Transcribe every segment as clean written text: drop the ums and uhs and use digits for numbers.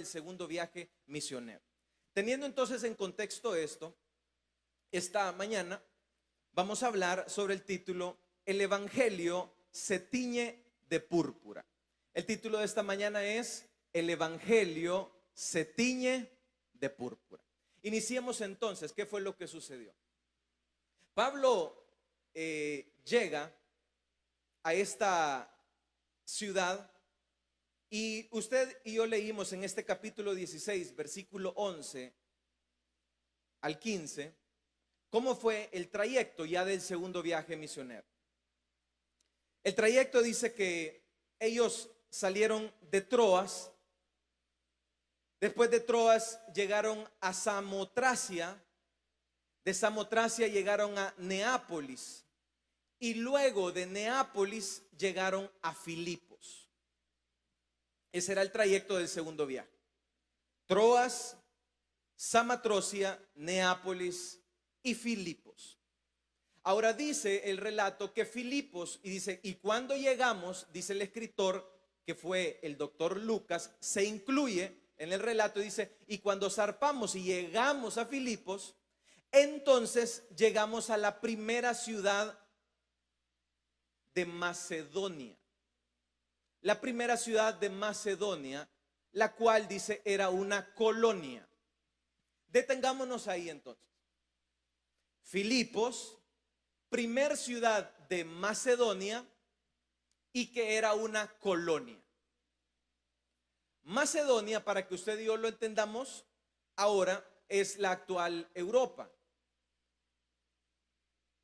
el segundo viaje misionero. Teniendo entonces en contexto esto, esta mañana vamos a hablar sobre el título El Evangelio se tiñe de púrpura. El título de esta mañana es El Evangelio se tiñe de púrpura. Iniciemos entonces. ¿Qué fue lo que sucedió? Pablo llega a esta ciudad y usted y yo leímos en este capítulo 16, versículo 11 al 15, cómo fue el trayecto ya del segundo viaje misionero. El trayecto dice que ellos salieron de Troas, después de Troas llegaron a Samotracia, de Samotracia llegaron a Neápolis y luego de Neápolis llegaron a Filipos. Ese era el trayecto del segundo viaje. Troas, Samotracia, Neápolis y Filipos. Ahora dice el relato que Filipos, y dice, y cuando llegamos, dice el escritor, que fue el doctor Lucas, se incluye en el relato, dice, y cuando zarpamos y llegamos a Filipos, entonces llegamos a la primera ciudad de Macedonia. La primera ciudad de Macedonia, la cual dice era una colonia. Detengámonos ahí entonces. Filipos, primer ciudad de Macedonia y que era una colonia. Macedonia, para que usted y yo lo entendamos, ahora es la actual Europa.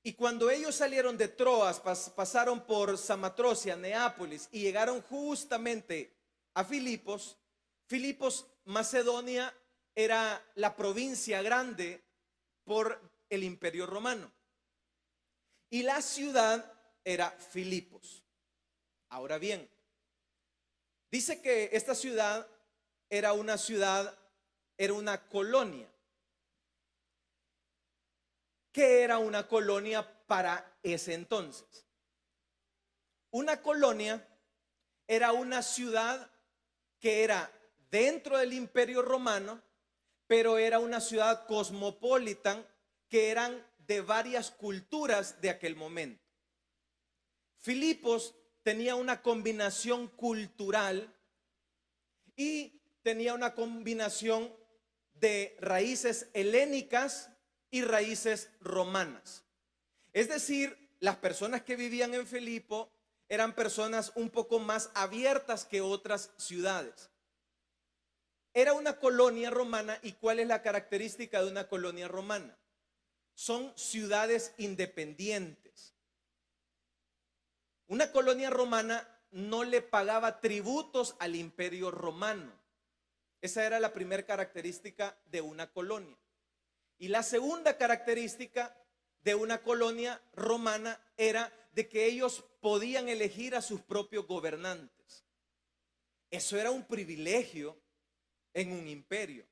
Y cuando ellos salieron de Troas, pasaron por Samotracia, Neápolis y llegaron justamente a Filipos. Filipos, Macedonia, era la provincia grande por el Imperio Romano. Y la ciudad era Filipos. Ahora bien, dice que esta ciudad era una colonia. ¿Qué era una colonia para ese entonces? Una colonia era una ciudad que era dentro del Imperio Romano, pero era una ciudad cosmopolita que eran de varias culturas de aquel momento. Filipos tenía una combinación cultural y tenía una combinación de raíces helénicas y raíces romanas. Es decir, las personas que vivían en Filipo eran personas un poco más abiertas que otras ciudades. Era una colonia romana. ¿Y cuál es la característica de una colonia romana? Son ciudades independientes. Una colonia romana no le pagaba tributos al Imperio Romano. Esa era la primera característica de una colonia. Y la segunda característica de una colonia romana era de que ellos podían elegir a sus propios gobernantes. Eso era un privilegio en un imperio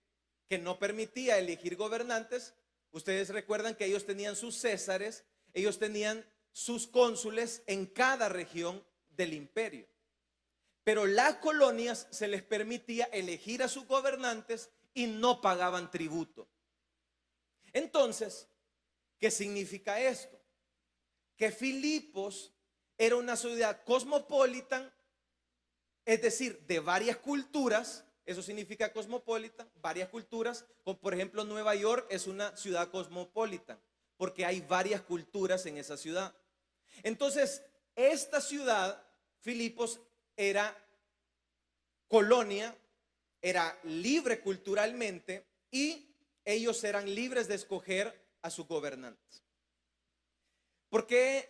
que no permitía elegir gobernantes. Ustedes recuerdan que ellos tenían sus césares, ellos tenían sus cónsules en cada región del imperio. Pero las colonias se les permitía elegir a sus gobernantes y no pagaban tributo. Entonces, ¿qué significa esto? Que Filipos era una ciudad cosmopolita, es decir, de varias culturas. Eso significa cosmopolita, varias culturas. Como por ejemplo, Nueva York es una ciudad cosmopolita, porque hay varias culturas en esa ciudad. Entonces, esta ciudad, Filipos, era colonia, era libre culturalmente y ellos eran libres de escoger a sus gobernantes. ¿Por qué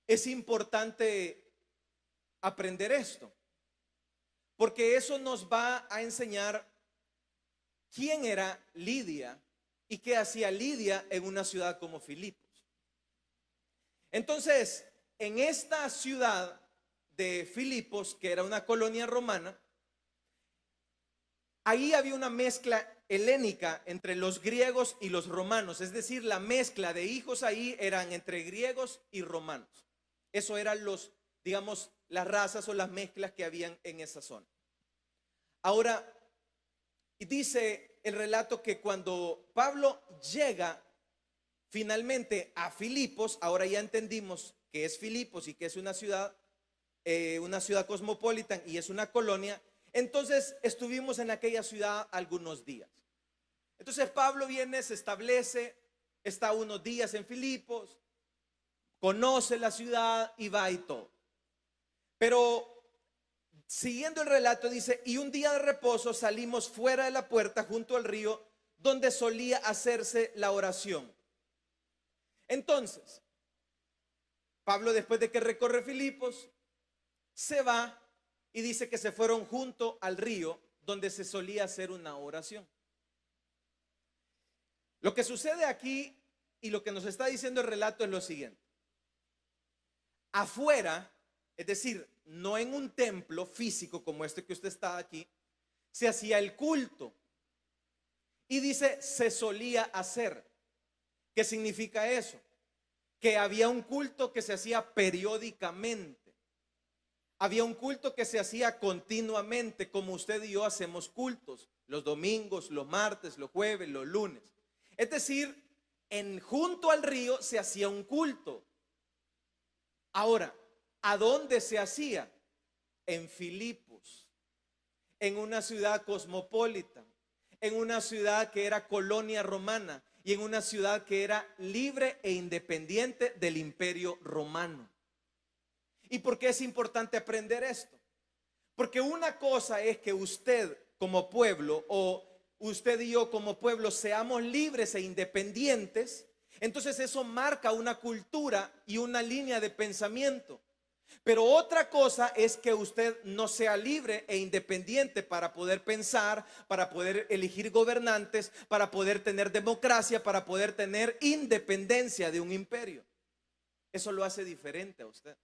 es importante aprender esto? Porque eso nos va a enseñar quién era Lidia y qué hacía Lidia en una ciudad como Filipos. Entonces, en esta ciudad de Filipos, que era una colonia romana, ahí había una mezcla helénica entre los griegos y los romanos. Es decir, la mezcla de hijos ahí eran entre griegos y romanos. Eso eran digamos, las razas o las mezclas que habían en esa zona. Ahora, Y dice el relato que cuando Pablo llega finalmente a Filipos, ahora ya entendimos que es Filipos y que es una ciudad cosmopolita y es una colonia. Entonces estuvimos en aquella ciudad algunos días. Entonces Pablo viene, se establece, está unos días en Filipos, conoce la ciudad y va y todo. Pero siguiendo el relato dice, y un día de reposo salimos fuera de la puerta junto al río donde solía hacerse la oración. Entonces, Pablo, después de que recorre Filipos, se va y dice que se fueron junto al río donde se solía hacer una oración. Lo que sucede aquí y lo que nos está diciendo el relato es lo siguiente. Afuera, es decir, no en un templo físico como este que usted está aquí, se hacía el culto. Y dice, se solía hacer. ¿Qué significa eso? Que había un culto que se hacía periódicamente. Había un culto que se hacía continuamente, como usted y yo hacemos cultos, los domingos, los martes, los jueves, los lunes. Es decir, junto al río se hacía un culto. Ahora, ¿a dónde se hacía? En Filipos, en una ciudad cosmopolita, en una ciudad que era colonia romana y en una ciudad que era libre e independiente del imperio romano. ¿Y por qué es importante aprender esto? Porque una cosa es que usted como pueblo o usted y yo como pueblo seamos libres e independientes. Entonces eso marca una cultura y una línea de pensamiento. Pero otra cosa es que usted no sea libre e independiente para poder pensar, para poder elegir gobernantes, para poder tener democracia, para poder tener independencia de un imperio. Eso lo hace diferente a usted.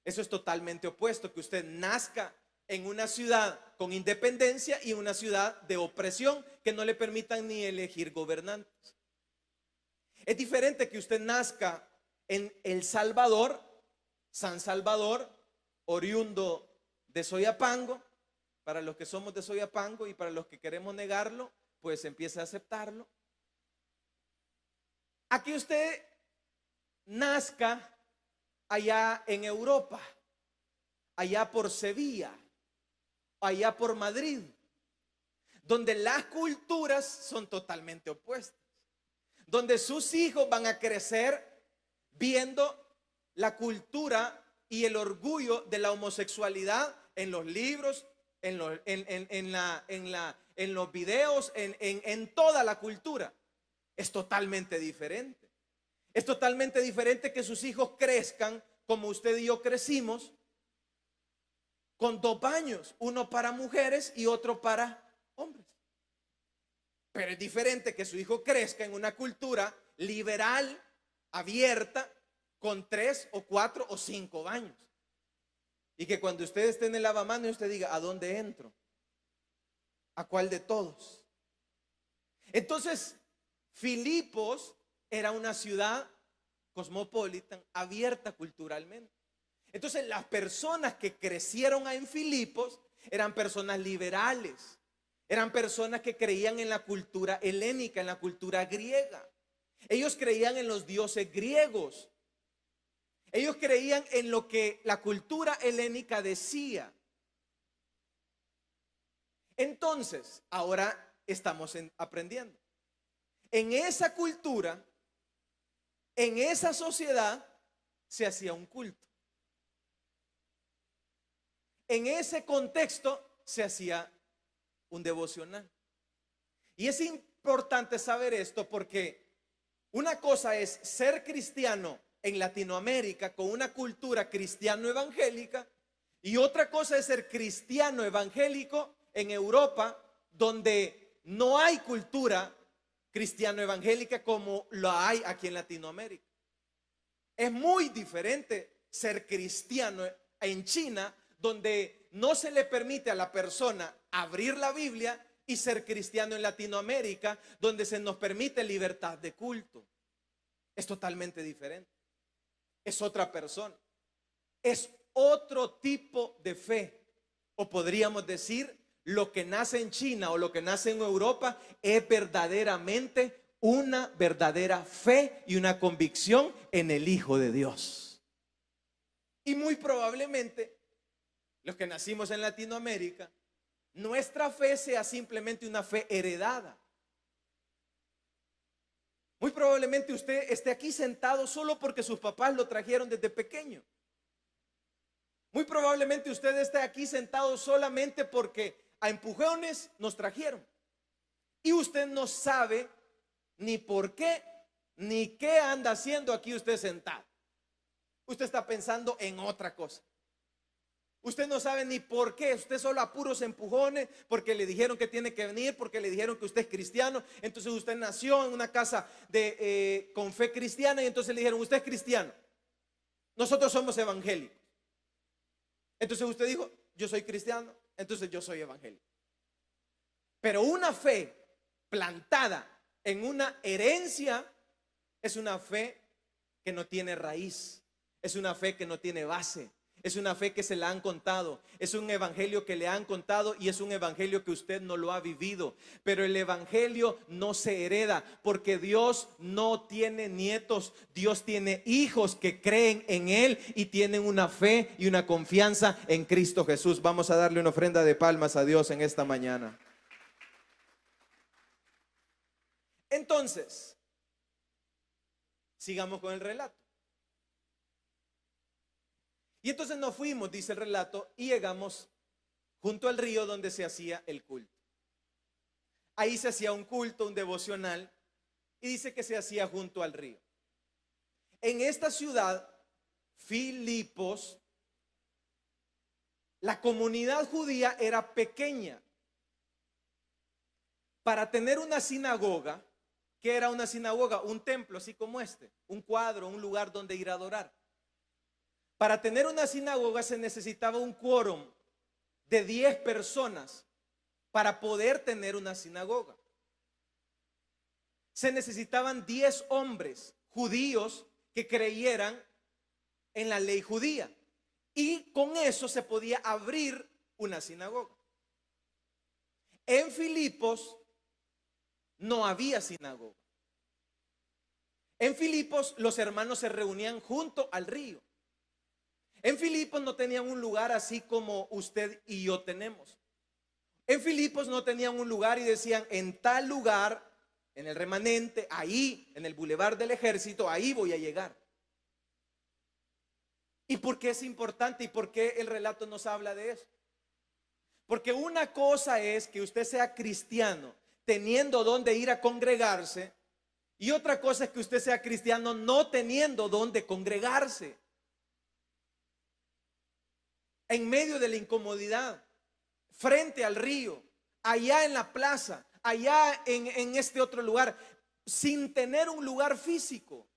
Eso es totalmente opuesto, que usted nazca en una ciudad con independencia y una ciudad de opresión que no le permitan ni elegir gobernantes. Es diferente que usted nazca en El Salvador, San Salvador, oriundo de Soyapango. Para los que somos de Soyapango y para los que queremos negarlo, pues empieza a aceptarlo. A que usted nazca allá en Europa, allá por Sevilla, allá por Madrid, donde las culturas son totalmente opuestas, donde sus hijos van a crecer viendo la cultura y el orgullo de la homosexualidad en los libros, en los videos, en toda la cultura. Es totalmente diferente. Es totalmente diferente que sus hijos crezcan como usted y yo crecimos, con 2 baños, uno para mujeres y otro para hombres. Pero es diferente que su hijo crezca en una cultura liberal, abierta, con 3 o 4 o 5 baños. Y que cuando usted esté en el lavamanos usted diga, ¿a dónde entro? ¿A cuál de todos? Entonces, Filipos era una ciudad cosmopolita, abierta culturalmente. Entonces las personas que crecieron en Filipos eran personas liberales, eran personas que creían en la cultura helénica, en la cultura griega. Ellos creían en los dioses griegos. Ellos creían en lo que la cultura helénica decía. Entonces, ahora estamos aprendiendo. En esa cultura, en esa sociedad, se hacía un culto. En ese contexto se hacía un devocional. Y es importante saber esto porque una cosa es ser cristiano en Latinoamérica con una cultura cristiano-evangélica y otra cosa es ser cristiano evangélico en Europa, donde no hay cultura cristiano-evangélica como lo hay aquí en Latinoamérica. Es muy diferente ser cristiano en China, donde no se le permite a la persona abrir la Biblia, y ser cristiano en Latinoamérica, donde se nos permite libertad de culto. Es totalmente diferente. Es otra persona. Es otro tipo de fe. O podríamos decir lo que nace en China o lo que nace en Europa es verdaderamente una verdadera fe y una convicción en el Hijo de Dios. Y muy probablemente los que nacimos en Latinoamérica, nuestra fe sea simplemente una fe heredada. Muy probablemente usted esté aquí sentado solo porque sus papás lo trajeron desde pequeño. Muy probablemente usted esté aquí sentado solamente porque a empujones nos trajeron. Y usted no sabe ni por qué, ni qué anda haciendo aquí usted sentado. Usted está pensando en otra cosa. Usted no sabe ni por qué, usted solo a puros empujones, porque le dijeron que tiene que venir, porque le dijeron que usted es cristiano. Entonces usted nació en una casa con fe cristiana y entonces le dijeron, usted es cristiano. Nosotros somos evangélicos. Entonces usted dijo, yo soy cristiano, entonces yo soy evangélico. Pero una fe plantada en una herencia es una fe que no tiene raíz, es una fe que no tiene base. Es una fe que se la han contado, es un evangelio que le han contado y es un evangelio que usted no lo ha vivido. Pero el evangelio no se hereda porque Dios no tiene nietos, Dios tiene hijos que creen en Él y tienen una fe y una confianza en Cristo Jesús. Vamos a darle una ofrenda de palmas a Dios en esta mañana. Entonces, sigamos con el relato. Y entonces nos fuimos, dice el relato, y llegamos junto al río donde se hacía el culto. Ahí se hacía un culto, un devocional, y dice que se hacía junto al río. En esta ciudad, Filipos, la comunidad judía era pequeña. Para tener una sinagoga, ¿qué era una sinagoga? Un templo así como este, un cuadro, un lugar donde ir a adorar. Para tener una sinagoga se necesitaba un quórum de 10 personas para poder tener una sinagoga. Se necesitaban 10 hombres judíos que creyeran en la ley judía. Y con eso se podía abrir una sinagoga. En Filipos no había sinagoga. En Filipos los hermanos se reunían junto al río. En Filipos no tenían un lugar así como usted y yo tenemos. En Filipos no tenían un lugar y decían, en tal lugar, en el remanente, ahí, en el bulevar del ejército, ahí voy a llegar. ¿Y por qué es importante y por qué el relato nos habla de eso? Porque una cosa es que usted sea cristiano teniendo dónde ir a congregarse y otra cosa es que usted sea cristiano no teniendo dónde congregarse. En medio de la incomodidad, frente al río, allá en la plaza, allá en este otro lugar, sin tener un lugar físico.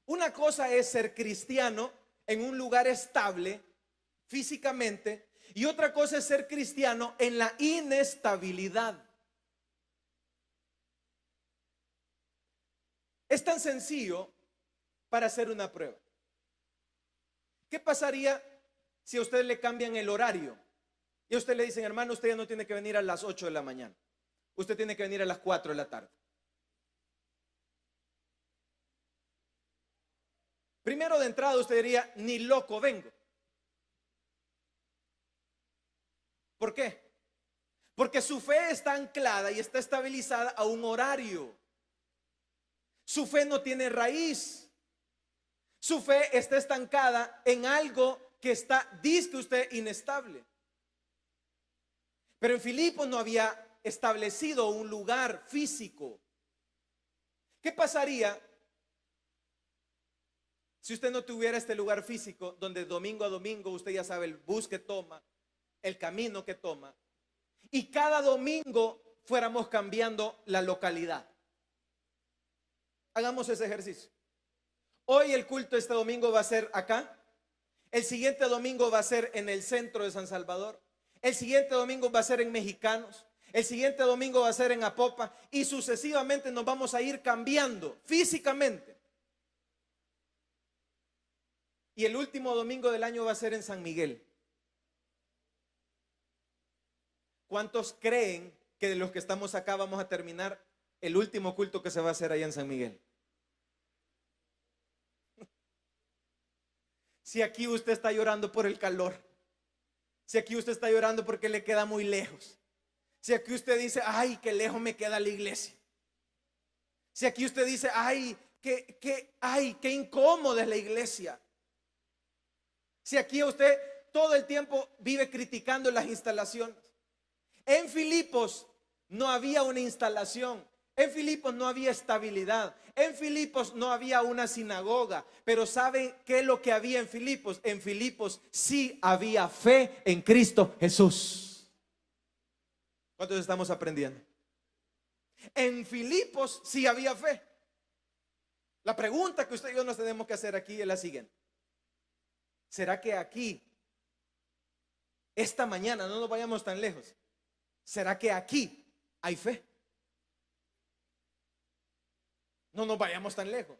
Una cosa es ser cristiano en un lugar estable físicamente y otra cosa es ser cristiano en la inestabilidad. Es tan sencillo para hacer una prueba. ¿Qué pasaría si a usted le cambian el horario y a usted le dicen, hermano, usted ya no tiene que venir a las 8 de la mañana, usted tiene que venir a las 4 de la tarde? Primero de entrada usted diría, ni loco vengo. ¿Por qué? Porque su fe está anclada y está estabilizada a un horario. Su fe no tiene raíz. Su fe está estancada en algo que está, dice usted, inestable. Pero en Filipos no había establecido un lugar físico. ¿Qué pasaría si usted no tuviera este lugar físico donde domingo a domingo usted ya sabe el bus que toma, el camino que toma, y cada domingo fuéramos cambiando la localidad? Hagamos ese ejercicio. Hoy el culto este domingo va a ser acá. El siguiente domingo va a ser en el centro de San Salvador. El siguiente domingo va a ser en Mexicanos. El siguiente domingo va a ser en Apopa. Y sucesivamente nos vamos a ir cambiando físicamente. Y el último domingo del año va a ser en San Miguel. ¿cuántos creen que de los que estamos acá vamos a terminar el último culto que se va a hacer allá en San Miguel? Si aquí usted está llorando por el calor, si aquí usted está llorando porque le queda muy lejos, si aquí usted dice, ay, qué lejos me queda la iglesia, si aquí usted dice, ay, qué incómoda es la iglesia, si aquí usted todo el tiempo vive criticando las instalaciones. En Filipos no había una instalación, en Filipos no había estabilidad, en Filipos no había una sinagoga, pero ¿saben qué es lo que había en Filipos? En Filipos sí había fe en Cristo Jesús. ¿Cuántos estamos aprendiendo? En Filipos sí había fe. La pregunta que usted y yo nos tenemos que hacer aquí es la siguiente: ¿será que aquí, esta mañana, no nos vayamos tan lejos, será que aquí hay fe? No nos vayamos tan lejos.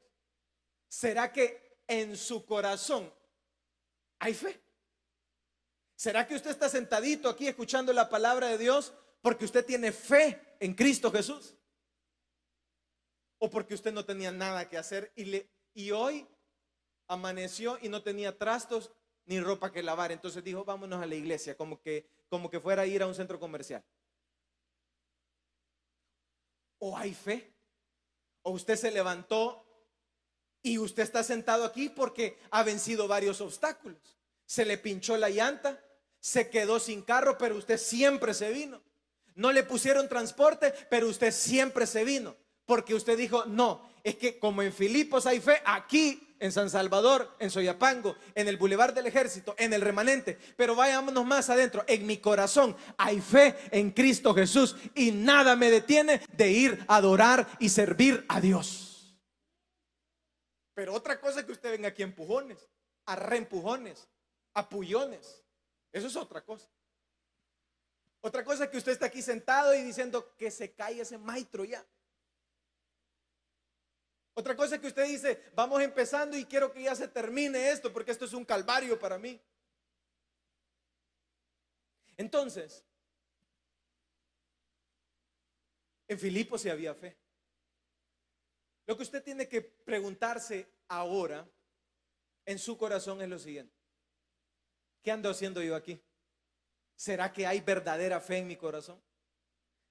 ¿Será que en su corazón hay fe? ¿Será que usted está sentadito aquí escuchando la palabra de Dios porque usted tiene fe en Cristo Jesús? ¿O porque usted no tenía nada que hacer y hoy amaneció y no tenía trastos ni ropa que lavar? Entonces dijo, vámonos a la iglesia, como que fuera a ir a un centro comercial. ¿O hay fe? ¿O usted se levantó y usted está sentado aquí porque ha vencido varios obstáculos? Se le pinchó la llanta, se quedó sin carro, pero usted siempre se vino. No le pusieron transporte, pero usted siempre se vino, porque usted dijo, no, es que como en Filipos hay fe, aquí en San Salvador, en Soyapango, en el Boulevard del Ejército, en el Remanente, pero vayámonos más adentro, en mi corazón hay fe en Cristo Jesús y nada me detiene de ir a adorar y servir a Dios. Pero otra cosa es que usted venga aquí a empujones, a reempujones, a pullones. Eso es otra cosa. Otra cosa es que usted está aquí sentado y diciendo que se caiga ese maestro ya. Otra cosa es que usted dice, vamos empezando y quiero que ya se termine esto porque esto es un calvario para mí. Entonces, en Filipos sí había fe. Lo que usted tiene que preguntarse ahora en su corazón es lo siguiente: ¿qué ando haciendo yo aquí? ¿Será que hay verdadera fe en mi corazón?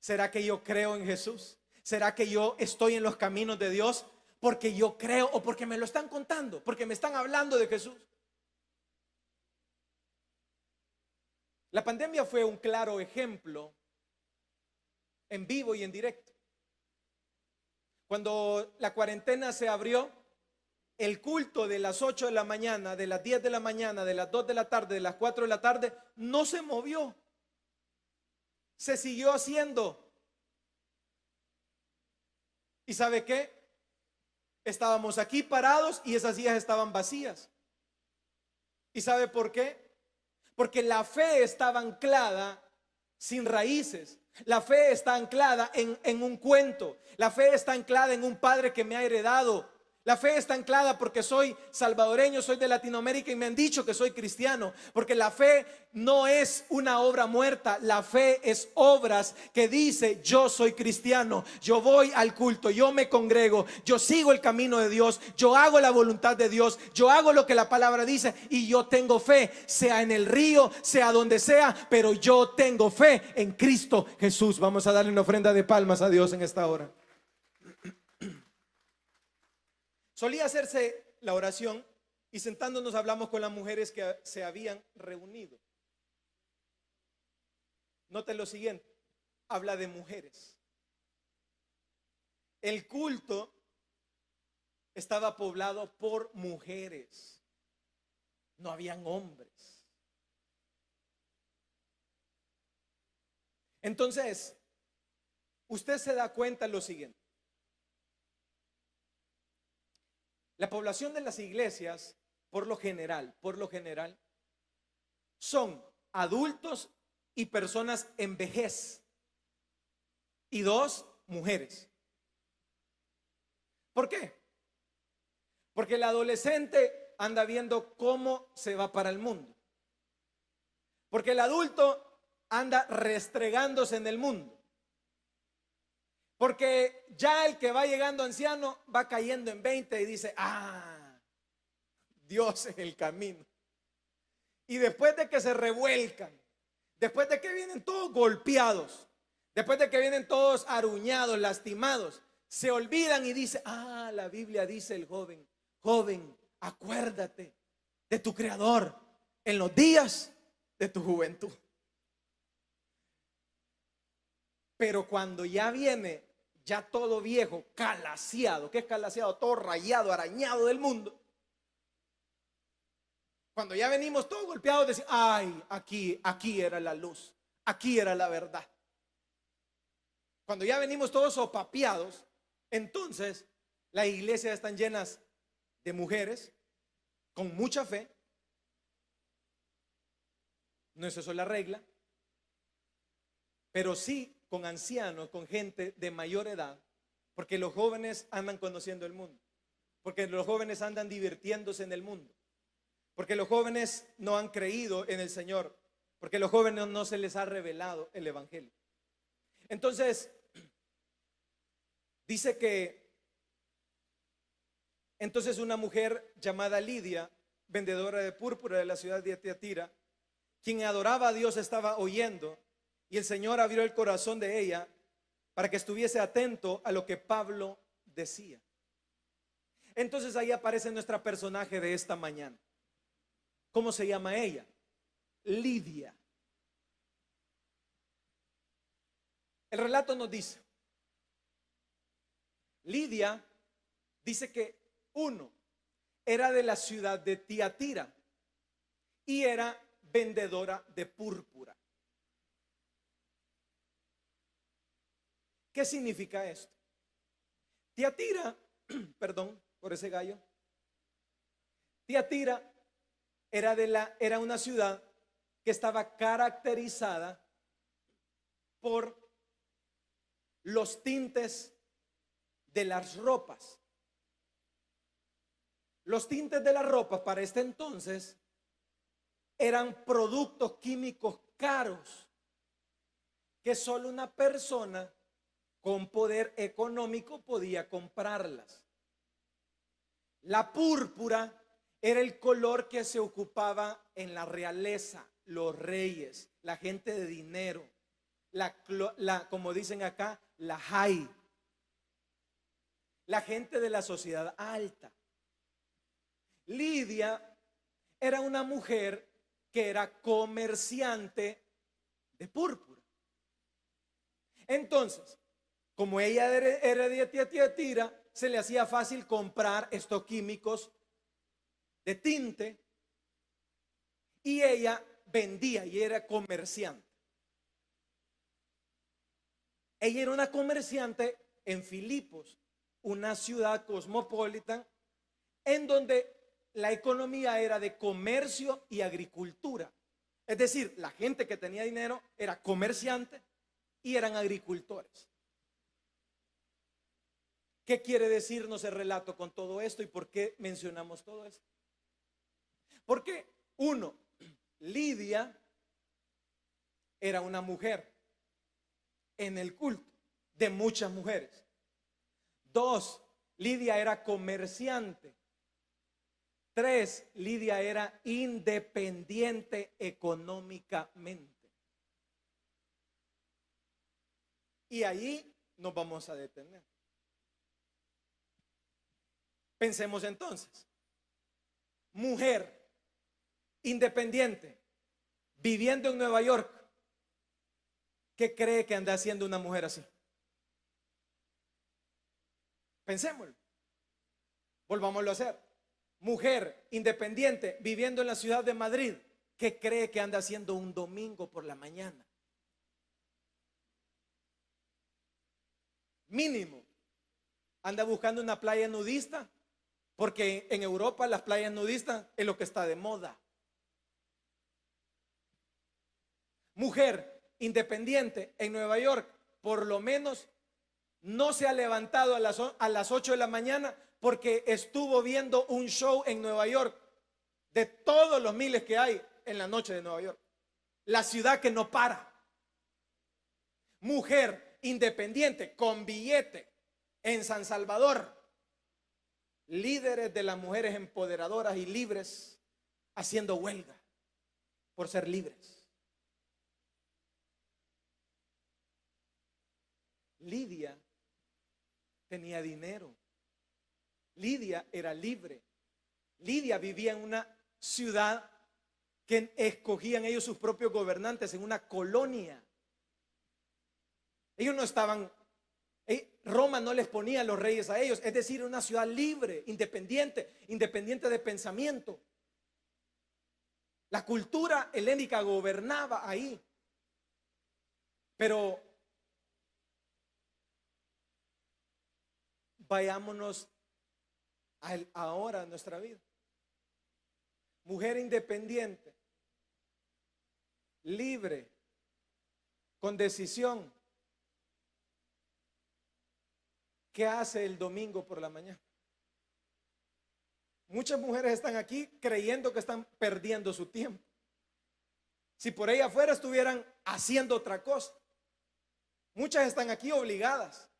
¿Será que yo creo en Jesús? ¿Será que yo estoy en los caminos de Dios porque yo creo o porque me lo están contando, porque me están hablando de Jesús? La pandemia fue un claro ejemplo en vivo y en directo. Cuando la cuarentena se abrió, el culto de las 8 de la mañana, de las 10 de la mañana, de las 2 de la tarde, de las 4 de la tarde, no se movió. Se siguió haciendo. ¿Y sabe qué? Estábamos aquí parados y esas sillas estaban vacías. ¿Y sabe por qué? Porque la fe estaba anclada sin raíces. La fe está anclada en un cuento. La fe está anclada en un padre que me ha heredado. La fe está anclada porque soy salvadoreño, soy de Latinoamérica y me han dicho que soy cristiano. Porque la fe no es una obra muerta, la fe es obras que dice yo soy cristiano, yo voy al culto, yo me congrego, yo sigo el camino de Dios, yo hago la voluntad de Dios, yo hago lo que la palabra dice y yo tengo fe, sea en el río, sea donde sea, pero yo tengo fe en Cristo Jesús. Vamos a darle una ofrenda de palmas a Dios en esta hora. Solía hacerse la oración y sentándonos hablamos con las mujeres que se habían reunido. Noten lo siguiente, habla de mujeres. El culto estaba poblado por mujeres, no habían hombres. Entonces, usted se da cuenta de lo siguiente. La población de las iglesias, por lo general, son adultos y personas en vejez. Y dos, mujeres. ¿Por qué? Porque el adolescente anda viendo cómo se va para el mundo. Porque el adulto anda restregándose en el mundo. Porque ya el que va llegando anciano va cayendo en 20 y dice, Dios es el camino. Y después de que se revuelcan, después de que vienen todos golpeados, después de que vienen todos aruñados, lastimados, se olvidan y dice, la Biblia dice el joven, acuérdate de tu Creador en los días de tu juventud. Pero cuando ya viene ya todo viejo, calaseado, ¿qué es calaseado? Todo rayado, arañado del mundo. Cuando ya venimos todos golpeados, decimos, aquí era la luz, aquí era la verdad. Cuando ya venimos todos sopapeados, entonces las iglesias están llenas de mujeres con mucha fe. No es eso la regla, pero sí con ancianos, con gente de mayor edad, porque los jóvenes andan conociendo el mundo, porque los jóvenes andan divirtiéndose en el mundo, porque los jóvenes no han creído en el Señor, porque los jóvenes no se les ha revelado el evangelio. Entonces, dice que entonces una mujer llamada Lidia, vendedora de púrpura de la ciudad de Tiatira, quien adoraba a Dios, estaba oyendo, y el Señor abrió el corazón de ella para que estuviese atento a lo que Pablo decía. Entonces ahí aparece nuestra personaje de esta mañana. ¿Cómo se llama ella? Lidia. El relato nos dice, Lidia dice que era de la ciudad de Tiatira y era vendedora de púrpura. ¿Qué significa esto? Tiatira, perdón por ese gallo. Tiatira era una ciudad que estaba caracterizada por los tintes de las ropas. Los tintes de las ropas para este entonces eran productos químicos caros que solo una persona con poder económico podía comprarlas. La púrpura era el color que se ocupaba en la realeza, los reyes, la gente de dinero, como dicen acá, la high, la gente de la sociedad alta. Lidia era una mujer que era comerciante de púrpura. Entonces, como ella era de Tiatira, se le hacía fácil comprar estos químicos de tinte y ella vendía y era comerciante. Ella era una comerciante en Filipos, una ciudad cosmopolita en donde la economía era de comercio y agricultura. Es decir, la gente que tenía dinero era comerciante y eran agricultores. ¿Qué quiere decirnos el relato con todo esto y por qué mencionamos todo esto? Porque Lidia era una mujer en el culto de muchas mujeres. 2, Lidia era comerciante. 3, Lidia era independiente económicamente. Y ahí nos vamos a detener. Pensemos entonces, mujer independiente, viviendo en Nueva York, ¿qué cree que anda haciendo una mujer así? Pensémoslo, volvámoslo a hacer. Mujer independiente, viviendo en la ciudad de Madrid, ¿qué cree que anda haciendo un domingo por la mañana? Mínimo, anda buscando una playa nudista. Porque en Europa las playas nudistas es lo que está de moda. Mujer independiente en Nueva York, por lo menos no se ha levantado a las 8 de la mañana porque estuvo viendo un show en Nueva York de todos los miles que hay en la noche de Nueva York. La ciudad que no para. mujer independiente con billete en San Salvador, líderes de las mujeres empoderadoras y libres haciendo huelga por ser libres. Lidia tenía dinero. Lidia era libre. Lidia vivía en una ciudad que escogían ellos sus propios gobernantes, en una colonia. Ellos no estaban, Roma no les ponía los reyes a ellos, es decir, una ciudad libre, independiente de pensamiento. La cultura helénica gobernaba ahí. Pero vayámonos ahora a nuestra vida. Mujer independiente, libre, con decisión. ¿Qué hace el domingo por la mañana? Muchas mujeres están aquí creyendo que están perdiendo su tiempo. Si por ahí afuera estuvieran haciendo otra cosa. Muchas están aquí obligadas.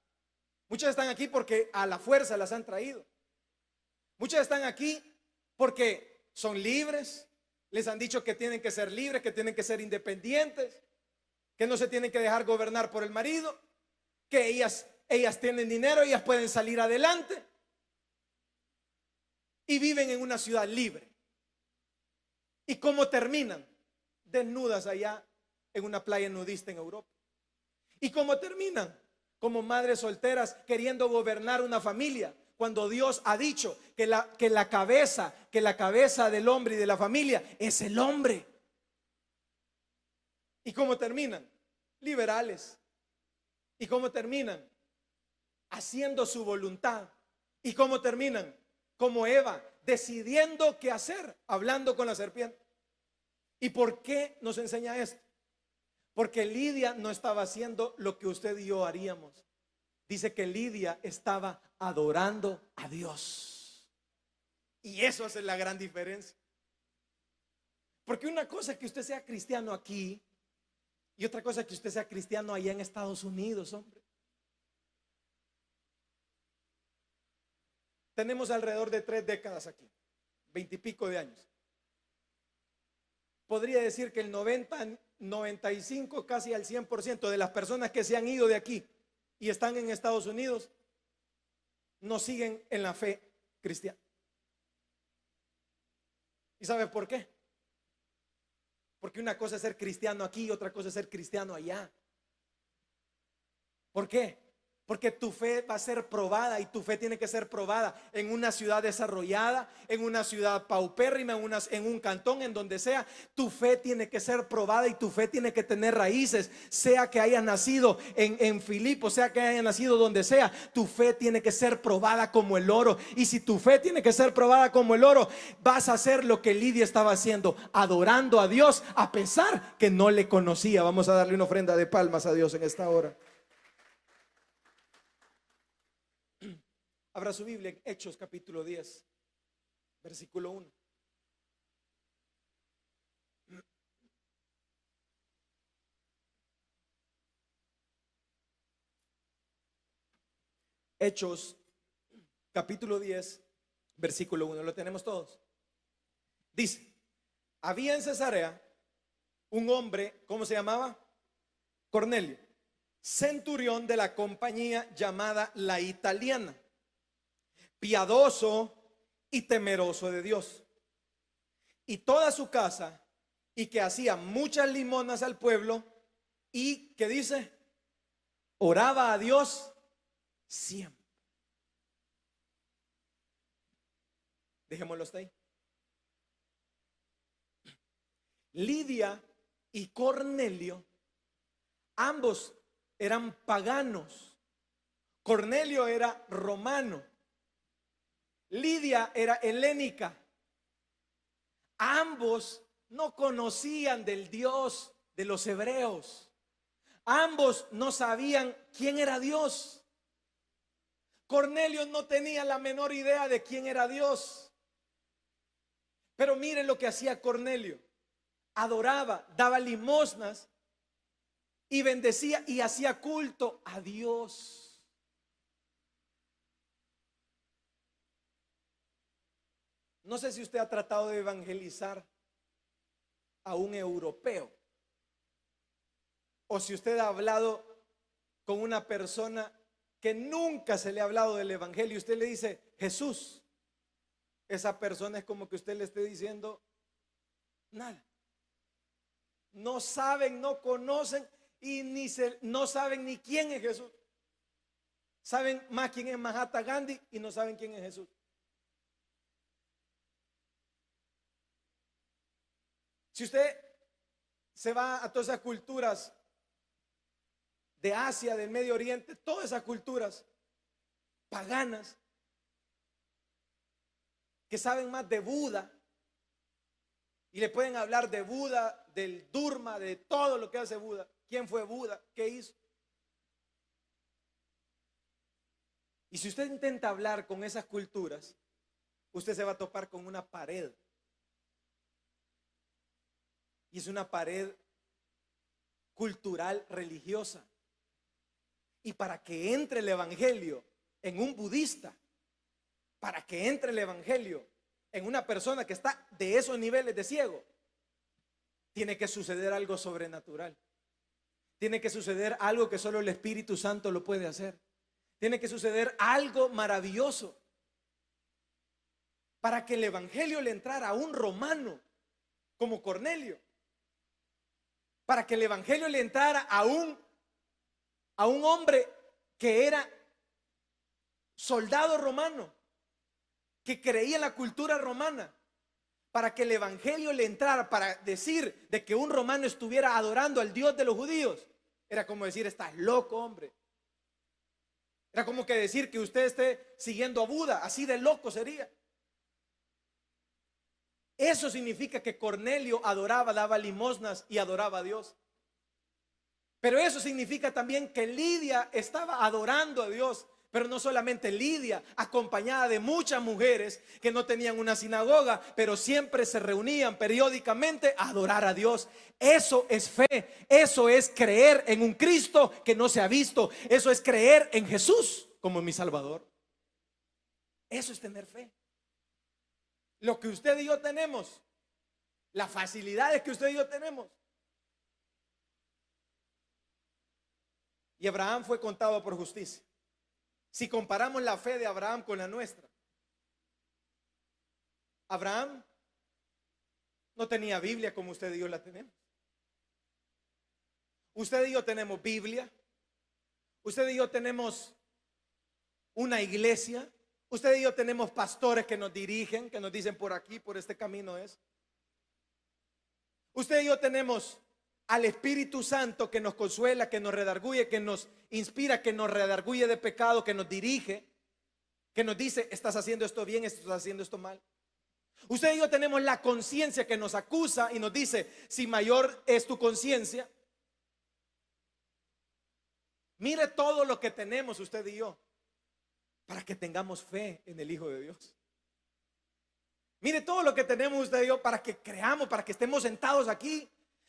Muchas están aquí porque a la fuerza las han traído. Muchas están aquí porque son libres. Les han dicho que tienen que ser libres, que tienen que ser independientes, que no se tienen que dejar gobernar por el marido, que ellas tienen dinero, ellas pueden salir adelante y viven en una ciudad libre. ¿Y cómo terminan? Desnudas allá en una playa nudista en Europa. ¿Y cómo terminan? Como madres solteras queriendo gobernar una familia, cuando Dios ha dicho que la cabeza del hombre y de la familia es el hombre. ¿Y cómo terminan? Liberales. ¿Y cómo terminan? Haciendo su voluntad. ¿Y cómo terminan? Como Eva, decidiendo qué hacer, hablando con la serpiente. ¿Y por qué nos enseña esto? Porque Lidia no estaba haciendo lo que usted y yo haríamos. Dice que Lidia estaba adorando a Dios. Y eso hace la gran diferencia. Porque una cosa es que usted sea cristiano aquí y otra cosa es que usted sea cristiano allá en Estados Unidos, hombre. Tenemos alrededor de 3 décadas aquí, 20 y pico de años. Podría decir que el 90, 95, casi al 100% de las personas que se han ido de aquí y están en Estados Unidos no siguen en la fe cristiana. ¿Y sabe por qué? Porque una cosa es ser cristiano aquí y otra cosa es ser cristiano allá. ¿Por qué? Porque tu fe va a ser probada y tu fe tiene que ser probada en una ciudad desarrollada, en una ciudad paupérrima, en un cantón, en donde sea. Tu fe tiene que ser probada y tu fe tiene que tener raíces, sea que hayas nacido en Filipos, sea que hayas nacido donde sea. Tu fe tiene que ser probada como el oro. Y si tu fe tiene que ser probada como el oro, vas a hacer lo que Lidia estaba haciendo, adorando a Dios a pesar que no le conocía. Vamos a darle una ofrenda de palmas a Dios en esta hora. Abra su Biblia en Hechos capítulo 10, versículo 1. Hechos capítulo 10, versículo 1. ¿Lo tenemos todos? Dice: había en Cesarea un hombre, ¿cómo se llamaba? Cornelio, centurión de la compañía llamada La Italiana, piadoso y temeroso de Dios, y toda su casa, y que hacía muchas limonas al pueblo, y que dice, oraba a Dios siempre. Dejémoslo hasta ahí. Lidia y Cornelio, ambos eran paganos. Cornelio era romano, Lidia era helénica. Ambos no conocían del Dios de los hebreos. Ambos no sabían quién era Dios. Cornelio no tenía la menor idea de quién era Dios. Pero miren lo que hacía Cornelio. Adoraba, daba limosnas y bendecía y hacía culto a Dios. No sé si usted ha tratado de evangelizar a un europeo, o si usted ha hablado con una persona que nunca se le ha hablado del evangelio y usted le dice Jesús. Esa persona es como que usted le esté diciendo nada. No saben, no conocen y no saben ni quién es Jesús. Saben más quién es Mahatma Gandhi y no saben quién es Jesús. Si usted se va a todas esas culturas de Asia, del Medio Oriente, todas esas culturas paganas que saben más de Buda y le pueden hablar de Buda, del Dharma, de todo lo que hace Buda. ¿Quién fue Buda? ¿Qué hizo? Y si usted intenta hablar con esas culturas, usted se va a topar con una pared. Y es una pared cultural religiosa. Y para que entre el evangelio en un budista, para que entre el evangelio en una persona que está de esos niveles de ciego, tiene que suceder algo sobrenatural. Tiene que suceder algo que solo el Espíritu Santo lo puede hacer. Tiene que suceder algo maravilloso para que el evangelio le entrara a un romano como Cornelio, para que el evangelio le entrara a un hombre que era soldado romano, que creía en la cultura romana, para que el evangelio le entrara, para decir de que un romano estuviera adorando al Dios de los judíos, era como decir: estás loco, hombre. Era como que decir que usted esté siguiendo a Buda, así de loco sería. Eso significa que Cornelio adoraba, daba limosnas y adoraba a Dios. Pero eso significa también que Lidia estaba adorando a Dios. Pero no solamente Lidia, acompañada de muchas mujeres que no tenían una sinagoga, pero siempre se reunían periódicamente a adorar a Dios. Eso es fe, eso es creer en un Cristo que no se ha visto, eso es creer en Jesús como mi Salvador. Eso es tener fe. Lo que usted y yo tenemos, las facilidades que usted y yo tenemos. Y Abraham fue contado por justicia. Si comparamos la fe de Abraham con la nuestra, Abraham no tenía Biblia como usted y yo la tenemos. Usted y yo tenemos Biblia. Usted y yo tenemos una iglesia. Usted y yo tenemos pastores que nos dirigen, que nos dicen: por aquí, por este camino es. Usted y yo tenemos al Espíritu Santo que nos consuela, que nos redarguye, que nos inspira, que nos redarguye de pecado, que nos dirige, que nos dice: estás haciendo esto bien, estás haciendo esto mal. Usted y yo tenemos la conciencia que nos acusa y nos dice: si mayor es tu conciencia. Mire todo lo que tenemos usted y yo para que tengamos fe en el Hijo de Dios. Mire todo lo que tenemos usted y yo para que creamos, para que estemos sentados aquí.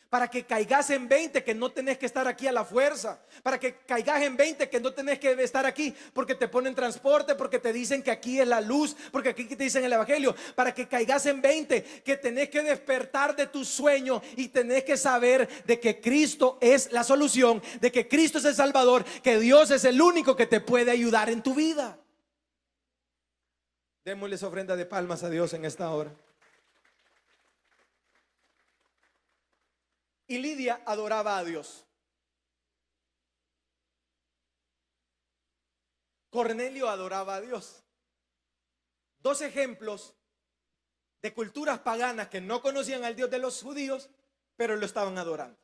Para que caigas en 20 que no tenés que estar aquí a la fuerza. Para que caigas en 20 que no tenés que estar aquí porque te ponen transporte, porque te dicen que aquí es la luz, porque aquí te dicen el evangelio. Para que caigas en 20 que tenés que despertar de tu sueño y tenés que saber de que Cristo es la solución, de que Cristo es el Salvador, que Dios es el único que te puede ayudar en tu vida. Démosles ofrenda de palmas a Dios en esta hora. Y Lidia adoraba a Dios. Cornelio adoraba a Dios. Dos ejemplos de culturas paganas que no conocían al Dios de los judíos, pero lo estaban adorando.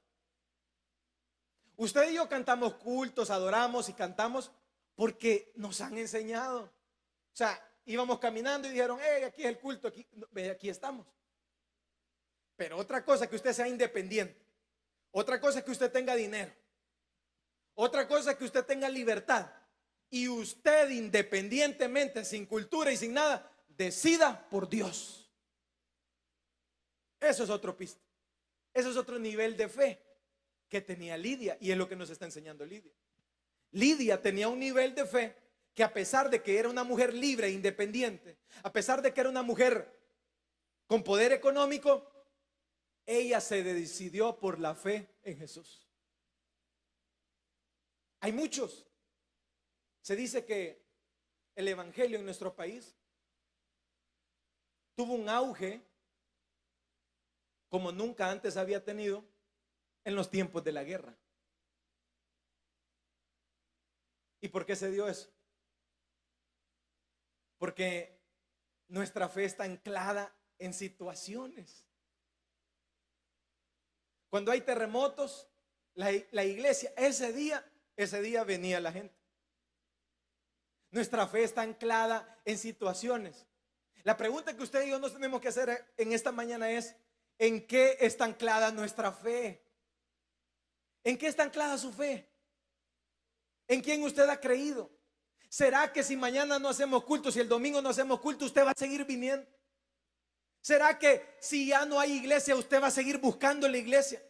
Usted y yo cantamos cultos, adoramos y cantamos porque nos han enseñado. O sea, íbamos caminando y dijeron: hey, aquí es el culto, aquí estamos. Pero otra cosa es que usted sea independiente. Otra cosa es que usted tenga dinero. Otra cosa es que usted tenga libertad. Y usted, independientemente, sin cultura y sin nada, decida por Dios. Eso es otro pista. Eso es otro nivel de fe. que tenía Lidia, y es lo que nos está enseñando Lidia. Lidia tenía un nivel de fe que, a pesar de que era una mujer libre e independiente, a pesar de que era una mujer con poder económico, ella se decidió por la fe en Jesús. Hay muchos. Se dice que el evangelio en nuestro país tuvo un auge como nunca antes había tenido en los tiempos de la guerra. ¿Y por qué se dio eso? Porque nuestra fe está anclada en situaciones. Cuando hay terremotos, la iglesia, ese día venía la gente. Nuestra fe está anclada en situaciones. La pregunta que usted y yo nos tenemos que hacer en esta mañana es: ¿en qué está anclada nuestra fe? ¿En qué está anclada su fe? ¿En quién usted ha creído? ¿Será que si mañana no hacemos culto, si el domingo no hacemos culto, usted va a seguir viniendo? ¿Será que si ya no hay iglesia, usted va a seguir buscando la iglesia?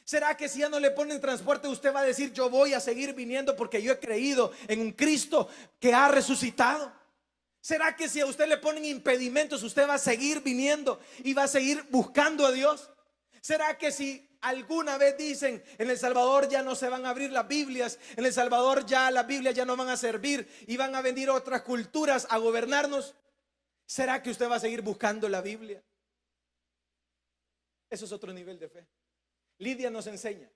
¿Será que si ya no le ponen transporte, usted va a decir: yo voy a seguir viniendo porque yo he creído en un Cristo que ha resucitado? ¿Será que si a usted le ponen impedimentos, usted va a seguir viniendo y va a seguir buscando a Dios? ¿Será que si alguna vez dicen: en El Salvador ya no se van a abrir las Biblias, en El Salvador ya las Biblias ya no van a servir y van a venir otras culturas a gobernarnos, será que usted va a seguir buscando la Biblia? Eso es otro nivel de fe. Lidia nos enseña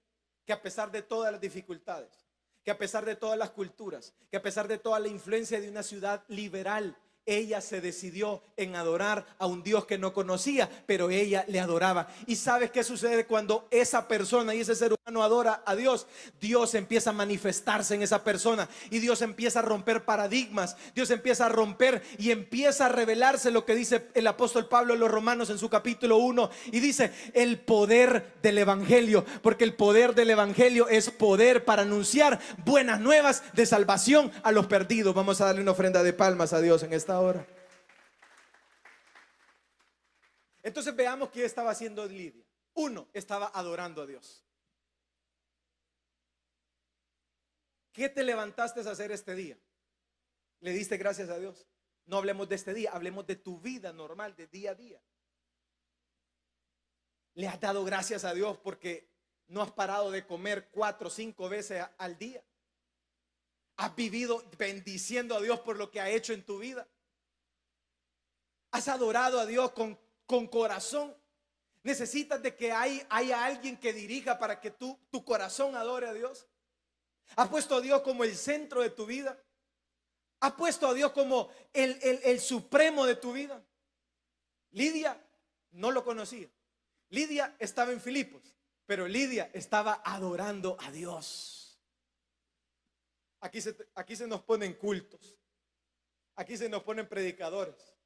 que a pesar de todas las dificultades, que a pesar de todas las culturas, que a pesar de toda la influencia de una ciudad liberal, ella se decidió en adorar a un Dios que no conocía, pero ella le adoraba. ¿Y sabes qué sucede cuando esa persona y ese ser humano adora a Dios? Dios empieza a manifestarse en esa persona y Dios empieza a romper paradigmas. Dios empieza a romper y empieza a revelarse lo que dice el apóstol Pablo en los Romanos en su capítulo 1, y dice: el poder del evangelio, porque el poder del evangelio es poder para anunciar buenas nuevas de salvación a los perdidos. Vamos a darle una ofrenda de palmas a Dios en esta hora. Entonces veamos qué estaba haciendo Lidia. Uno, estaba adorando a Dios. ¿Qué te levantaste a hacer este día? ¿Le diste gracias a Dios? No hablemos de este día, hablemos de tu vida normal, de día a día. ¿Le has dado gracias a Dios porque no has parado de comer 4 o 5 veces al día? ¿Has vivido bendiciendo a Dios por lo que ha hecho en tu vida? ¿Has adorado a Dios con corazón? ¿Necesitas de que haya alguien que dirija para que tu corazón adore a Dios? ¿Has puesto a Dios como el centro de tu vida? ¿Has puesto a Dios como el supremo de tu vida? Lidia no lo conocía. Lidia estaba en Filipos, pero Lidia estaba adorando a Dios. Aquí se nos ponen cultos. Aquí se nos ponen predicadores.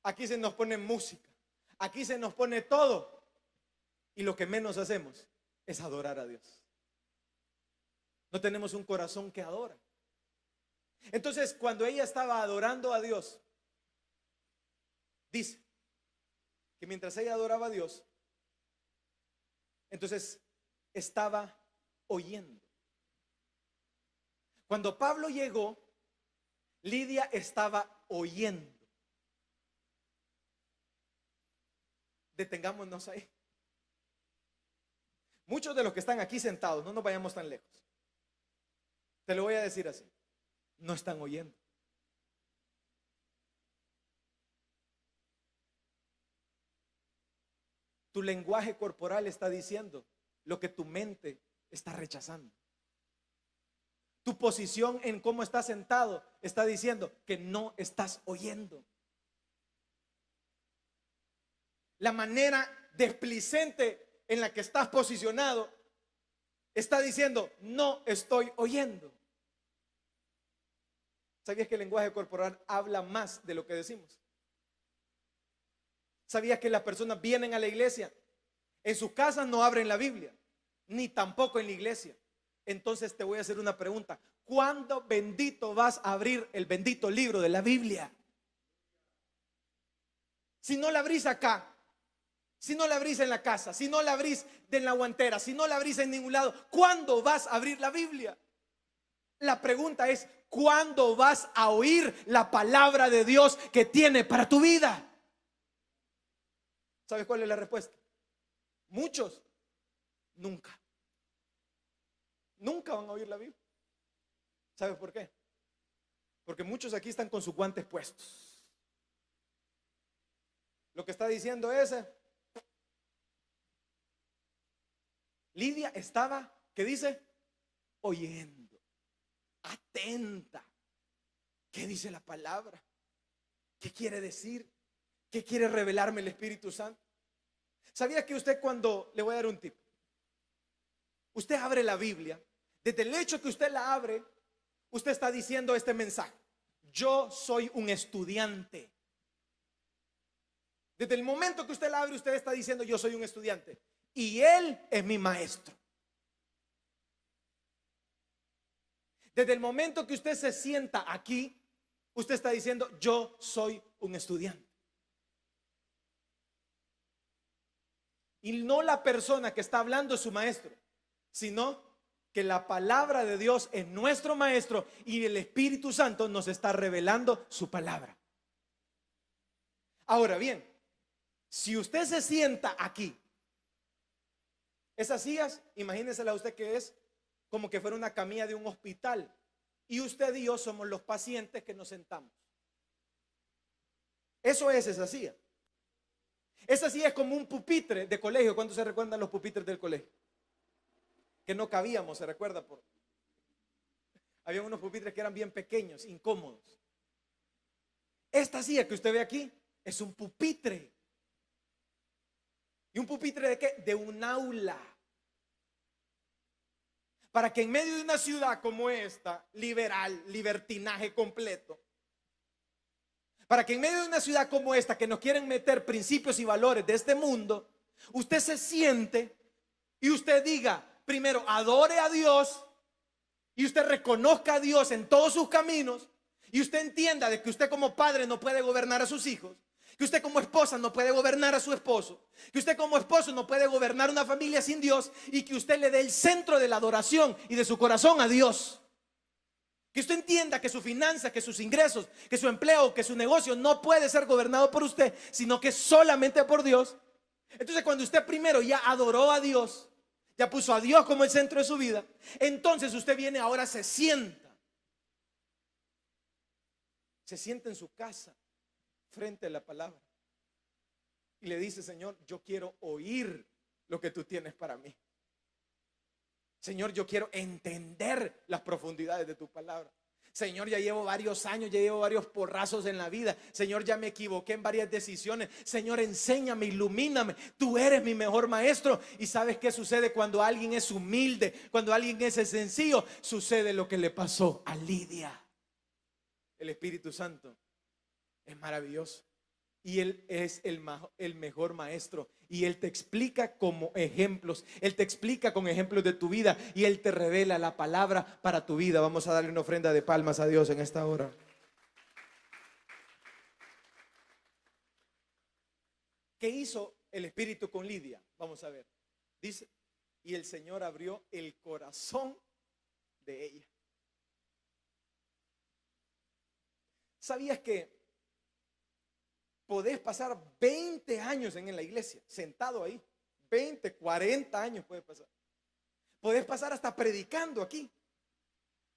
Aquí se nos pone música. Aquí se nos pone todo. Y lo que menos hacemos es adorar a Dios. No tenemos un corazón que adora. Entonces, cuando ella estaba adorando a Dios, dice que mientras ella adoraba a Dios, entonces estaba oyendo. Cuando Pablo llegó, Lidia estaba oyendo. Detengámonos ahí. Muchos de los que están aquí sentados, no nos vayamos tan lejos. Te lo voy a decir así: no están oyendo. Tu lenguaje corporal está diciendo lo que tu mente está rechazando. Tu posición en cómo estás sentado está diciendo que no estás oyendo. La manera displicente en la que estás posicionado está diciendo: no estoy oyendo. ¿Sabías que el lenguaje corporal habla más de lo que decimos? ¿Sabías que las personas vienen a la iglesia? En sus casas no abren la Biblia, ni tampoco en la iglesia. Entonces te voy a hacer una pregunta: ¿cuándo bendito vas a abrir el bendito libro de la Biblia? Si no la abrís acá, si no la abrís en la casa, si no la abrís en la guantera, si no la abrís en ningún lado, ¿cuándo vas a abrir la Biblia? La pregunta es, ¿cuándo vas a oír la palabra de Dios que tiene para tu vida? ¿Sabes cuál es la respuesta? Muchos nunca. Nunca van a oír la Biblia. ¿Sabes por qué? Porque muchos aquí están con sus guantes puestos. Lo que está diciendo es, Lidia estaba, ¿qué dice? Oyendo, atenta. ¿Qué dice la palabra? ¿Qué quiere decir? ¿Qué quiere revelarme el Espíritu Santo? ¿Sabía que usted, cuando, le voy a dar un tip, usted abre la Biblia, desde el hecho que usted la abre, usted está diciendo este mensaje: yo soy un estudiante. Desde el momento que usted la abre, usted está diciendo: yo soy un estudiante y Él es mi maestro. Desde el momento que usted se sienta aquí, usted está diciendo: yo soy un estudiante. Y no la persona que está hablando es su maestro, sino que la palabra de Dios es nuestro maestro y el Espíritu Santo nos está revelando su palabra. Ahora bien, si usted se sienta aquí, esas sillas, imagínensela usted que es como que fuera una camilla de un hospital, y usted y yo somos los pacientes que nos sentamos. Eso es esa silla. Esa silla es como un pupitre de colegio. ¿Cuántos se recuerdan los pupitres del colegio? Que no cabíamos, ¿se recuerda? Había unos pupitres que eran bien pequeños, incómodos. Esta silla que usted ve aquí es un pupitre. ¿Y un pupitre de qué? De un aula. Para que en medio de una ciudad como esta, liberal, libertinaje completo, para que en medio de una ciudad como esta, que nos quieren meter principios y valores de este mundo, usted se siente y usted diga, primero, adore a Dios, y usted reconozca a Dios en todos sus caminos, y usted entienda de que usted como padre no puede gobernar a sus hijos, que usted como esposa no puede gobernar a su esposo, que usted como esposo no puede gobernar una familia sin Dios, y que usted le dé el centro de la adoración y de su corazón a Dios. Que usted entienda que su finanza, que sus ingresos, que su empleo, que su negocio no puede ser gobernado por usted, sino que solamente por Dios. Entonces, cuando usted primero ya adoró a Dios, ya puso a Dios como el centro de su vida, entonces usted viene, ahora se sienta en su casa frente a la palabra y le dice: Señor, yo quiero oír lo que tú tienes para mí. Señor, yo quiero entender las profundidades de tu palabra. Señor, ya llevo varios años, ya llevo varios porrazos en la vida. Señor, ya me equivoqué en varias decisiones. Señor, enséñame, ilumíname. Tú eres mi mejor maestro. ¿Y sabes qué sucede cuando alguien es humilde? Cuando alguien es sencillo, sucede lo que le pasó a Lidia. El Espíritu Santo es maravilloso. Y Él es el mejor maestro. Y Él te explica como ejemplos. Él te explica con ejemplos de tu vida. Y Él te revela la palabra para tu vida. Vamos a darle una ofrenda de palmas a Dios en esta hora. ¿Qué hizo el Espíritu con Lidia? Vamos a ver. Dice: y el Señor abrió el corazón de ella. ¿Sabías que podés pasar 20 años en la iglesia, sentado ahí? 20, 40 años puedes pasar. Podés pasar hasta predicando aquí,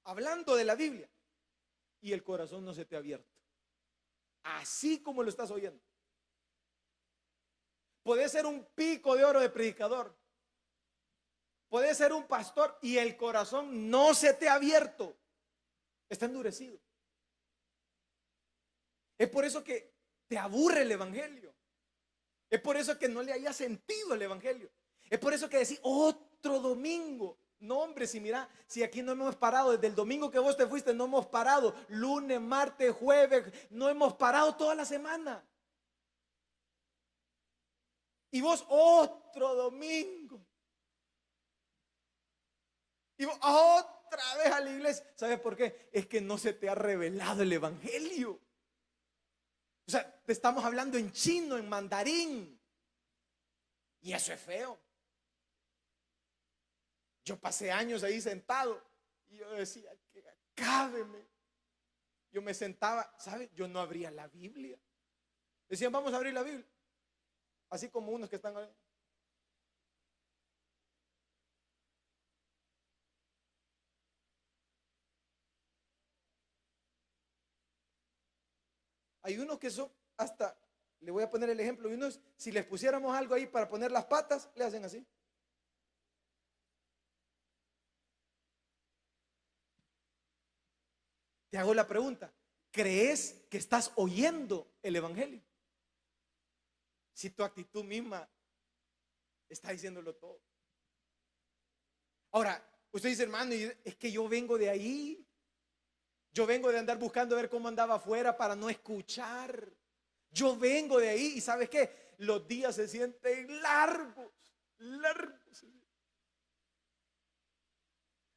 hablando de la Biblia, y el corazón no se te ha abierto, así como lo estás oyendo. Podés ser un pico de oro de predicador, podés ser un pastor, y el corazón no se te ha abierto, está endurecido. Es por eso que te aburre el evangelio. Es por eso que no le haya sentido el evangelio. Es por eso que decís: otro domingo. No, hombre, si aquí no hemos parado desde el domingo que vos te fuiste, no hemos parado. Lunes, martes, jueves, no hemos parado toda la semana. Y vos, otro domingo. Y vos, otra vez a la iglesia. ¿Sabes por qué? Es que no se te ha revelado el evangelio. O sea, te estamos hablando en chino, en mandarín. Y eso es feo. Yo pasé años ahí sentado y yo decía, que acábeme. Yo me sentaba, ¿sabe? Yo no abría la Biblia. Decían, vamos a abrir la Biblia. Así como unos que están ahí. Hay unos que son hasta, le voy a poner el ejemplo, y unos, si les pusiéramos algo ahí para poner las patas, le hacen así. Te hago la pregunta, ¿crees que estás oyendo el evangelio? Si tu actitud misma está diciéndolo todo. Ahora, usted dice, hermano, es que yo vengo de ahí. Yo vengo de andar buscando ver cómo andaba afuera para no escuchar. Yo vengo de ahí y ¿sabes qué? Los días se sienten largos, largos.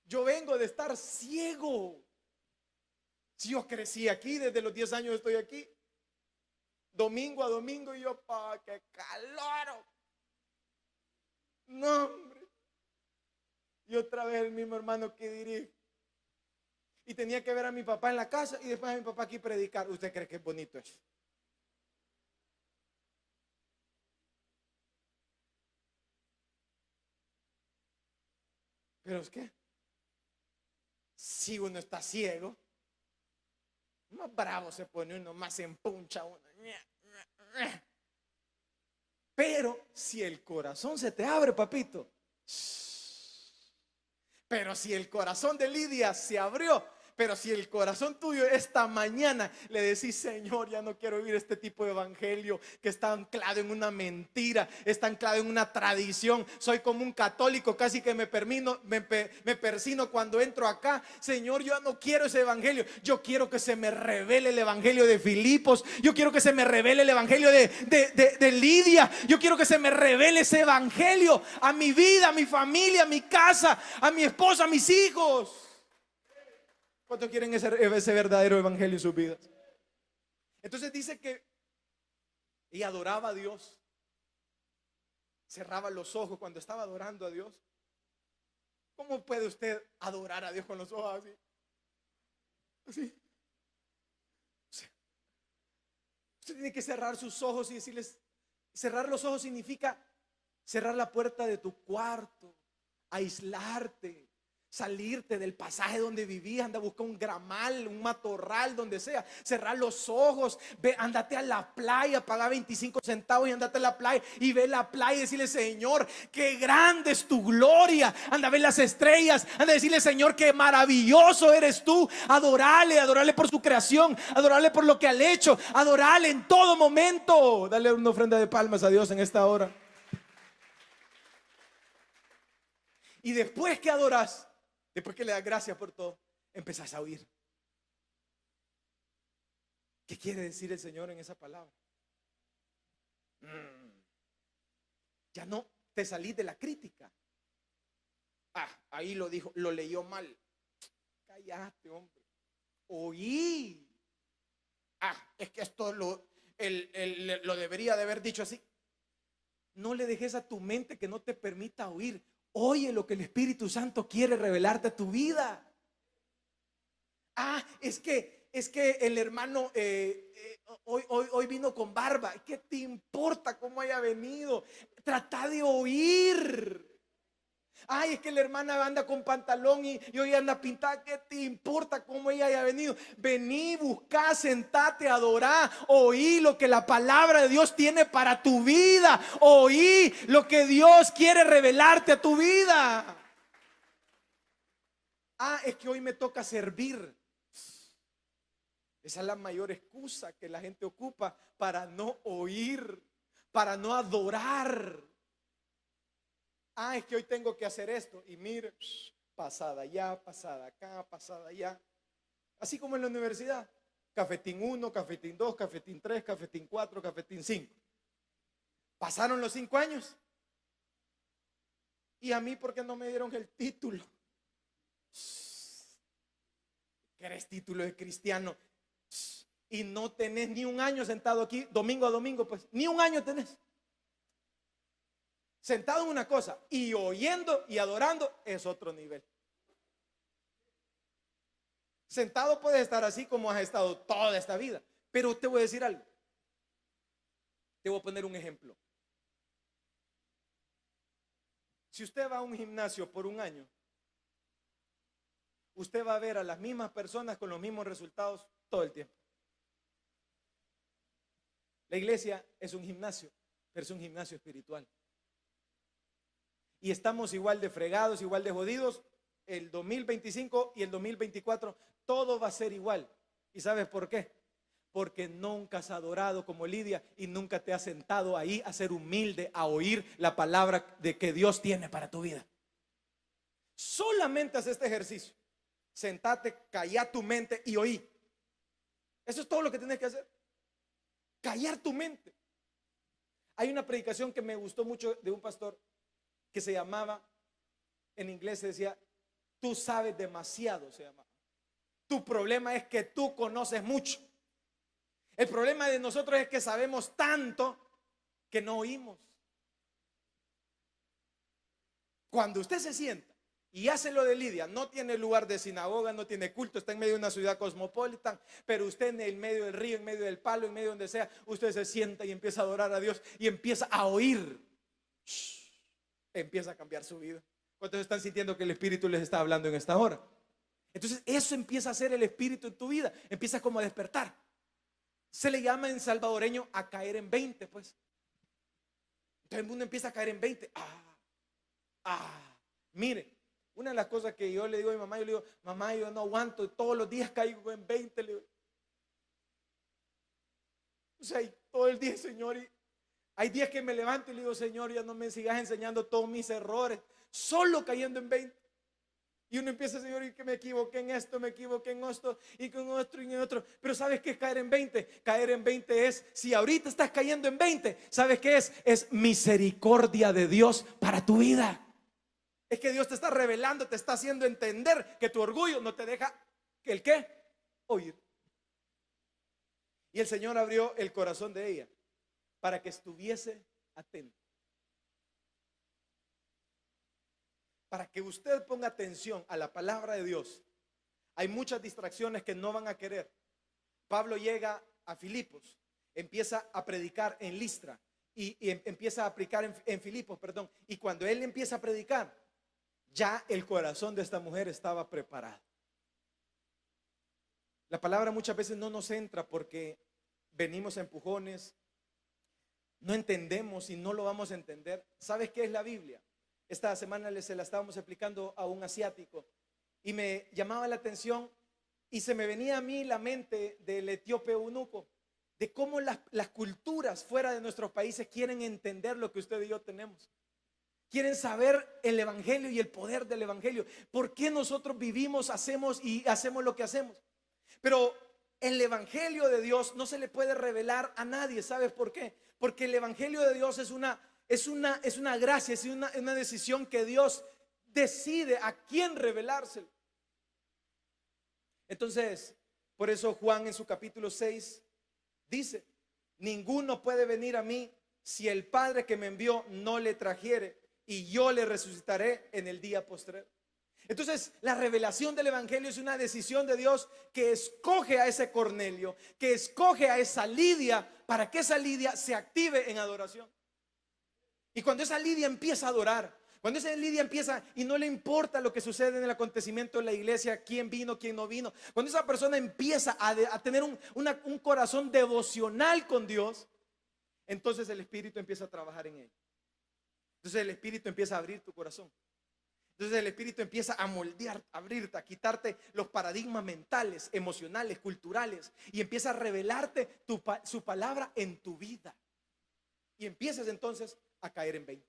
Yo vengo de estar ciego. Si yo crecí aquí, desde los 10 años estoy aquí. Domingo a domingo y yo, ¡pa, qué calor! No, hombre. Y otra vez el mismo hermano que dirige. Y tenía que ver a mi papá en la casa y después a mi papá aquí predicar. ¿Usted cree que es bonito eso? Pero es que si uno está ciego, más bravo se pone uno, más se empuncha uno. Pero si el corazón se te abre, papito. Pero si el corazón de Lidia se abrió, pero si el corazón tuyo esta mañana le decís, Señor, ya no quiero oír este tipo de evangelio que está anclado en una mentira, está anclado en una tradición. Soy como un católico, casi que me persino cuando entro acá. Señor, yo no quiero ese evangelio. Yo quiero que se me revele el evangelio de Filipos. Yo quiero que se me revele el evangelio de Lidia. Yo quiero que se me revele ese evangelio a mi vida, a mi familia, a mi casa, a mi esposa, a mis hijos. ¿Cuántos quieren ese verdadero evangelio en sus vidas? Entonces dice que ella adoraba a Dios, cerraba los ojos cuando estaba adorando a Dios. ¿Cómo puede usted adorar a Dios con los ojos así? Así. Usted tiene que cerrar sus ojos y decirles, cerrar los ojos significa cerrar la puerta de tu cuarto, aislarte, salirte del pasaje donde vivías, anda a buscar un gramal, un matorral, donde sea, cerrar los ojos, ve, andate a la playa, paga 25 centavos y andate a la playa y ve la playa y decirle, Señor, qué grande es tu gloria, anda a ver las estrellas, anda a decirle, Señor, qué maravilloso eres tú, adorarle por su creación, adorarle por lo que ha hecho, adorarle en todo momento. Dale una ofrenda de palmas a Dios en esta hora. Y después que adoras, después que le das gracias por todo, empezás a oír. ¿Qué quiere decir el Señor en esa palabra? Ya no te salís de la crítica. Ahí lo dijo, lo leyó mal. Cállate, hombre. Oí. Es que esto lo debería de haber dicho así. No le dejes a tu mente que no te permita oír. Oye lo que el Espíritu Santo quiere revelarte a tu vida. Es que el hermano hoy vino con barba. ¿Qué te importa cómo haya venido? Trata de oír. Es que la hermana anda con pantalón y hoy anda pintada. ¿Qué te importa cómo ella haya venido? Vení, buscá, sentate, adorá. Oí lo que la palabra de Dios tiene para tu vida. Oí lo que Dios quiere revelarte a tu vida. Es que hoy me toca servir. Esa es la mayor excusa que la gente ocupa para no oír, para no adorar. Es que hoy tengo que hacer esto. Y mire, pasada allá, pasada acá, pasada allá. Así como en la universidad. Cafetín 1, cafetín 2, cafetín 3, cafetín 4, cafetín 5. Pasaron los 5 años. Y a mí, ¿por qué no me dieron el título? Que eres título de cristiano. Y no tenés ni un año sentado aquí, domingo a domingo, pues. Ni un año tenés. Sentado en una cosa y oyendo y adorando es otro nivel. Sentado puedes estar así como has estado toda esta vida. Pero te voy a decir algo. Te voy a poner un ejemplo. Si usted va a un gimnasio por un año, usted va a ver a las mismas personas con los mismos resultados todo el tiempo. La iglesia es un gimnasio, pero es un gimnasio espiritual. Y estamos igual de fregados, igual de jodidos. El 2025 y el 2024, todo va a ser igual. ¿Y sabes por qué? Porque nunca has adorado como Lidia y nunca te has sentado ahí a ser humilde, a oír la palabra de que Dios tiene para tu vida. Solamente haz este ejercicio. Sentate, calla tu mente y oí. Eso es todo lo que tienes que hacer. Callar tu mente. Hay una predicación que me gustó mucho de un pastor que se llamaba, en inglés se decía, tú sabes demasiado, se llamaba. Tu problema es que tú conoces mucho. El problema de nosotros es que sabemos tanto que no oímos. Cuando usted se sienta y hace lo de Lidia, no tiene lugar de sinagoga, no tiene culto, está en medio de una ciudad cosmopolita, pero usted en el medio del río, en medio del palo, en medio donde sea, usted se sienta y empieza a adorar a Dios y empieza a oír. Empieza a cambiar su vida. ¿Cuántos están sintiendo que el Espíritu les está hablando en esta hora? Entonces eso empieza a ser el Espíritu en tu vida. Empieza como a despertar. Se le llama en salvadoreño a caer en 20, pues. Entonces el mundo empieza a caer en 20. Mire, una de las cosas que yo le digo a mi mamá, yo le digo, mamá, yo no aguanto, todos los días caigo en 20. Le digo. O sea, y todo el día, Señor, y hay días que me levanto y le digo, Señor, ya no me sigas enseñando todos mis errores, solo cayendo en 20. Y uno empieza, Señor, y que me equivoqué en esto, me equivoqué en esto, y con otro y en otro. Pero ¿sabes qué es caer en 20? Caer en 20 es, si ahorita estás cayendo en 20, ¿sabes qué es? Es misericordia de Dios para tu vida. Es que Dios te está revelando, te está haciendo entender que tu orgullo no te deja, ¿el qué? Oír. Y el Señor abrió el corazón de ella para que estuviese atento. Para que usted ponga atención a la palabra de Dios. Hay muchas distracciones que no van a querer. Pablo llega a Filipos, empieza a predicar en Listra y empieza a predicar en Filipos, perdón. Y cuando él empieza a predicar, ya el corazón de esta mujer estaba preparado. La palabra muchas veces no nos entra porque venimos a empujones, no entendemos y no lo vamos a entender. ¿Sabes qué es la Biblia? Esta semana se la estábamos explicando a un asiático y me llamaba la atención y se me venía a mí la mente del etíope eunuco, de cómo las culturas fuera de nuestros países quieren entender lo que usted y yo tenemos. Quieren saber el evangelio y el poder del evangelio. ¿Por qué nosotros vivimos, hacemos lo que hacemos? Pero el evangelio de Dios no se le puede revelar a nadie. ¿Sabes por qué? Porque el evangelio de Dios es una gracia, es una decisión que Dios decide a quién revelárselo. Entonces, por eso Juan en su capítulo 6 dice, ninguno puede venir a mí si el Padre que me envió no le trajere, y yo le resucitaré en el día postrero. Entonces, la revelación del evangelio es una decisión de Dios que escoge a ese Cornelio, que escoge a esa Lidia, para que esa Lidia se active en adoración. Y cuando esa Lidia empieza a adorar, cuando esa Lidia empieza y no le importa lo que sucede en el acontecimiento de la iglesia, quién vino, quién no vino, cuando esa persona empieza a tener un corazón devocional con Dios, entonces el Espíritu empieza a trabajar en él. Entonces el Espíritu empieza a abrir tu corazón. Entonces el Espíritu empieza a moldear, a abrirte, a quitarte los paradigmas mentales, emocionales, culturales, y empieza a revelarte su palabra en tu vida. Y empiezas entonces a caer en 20.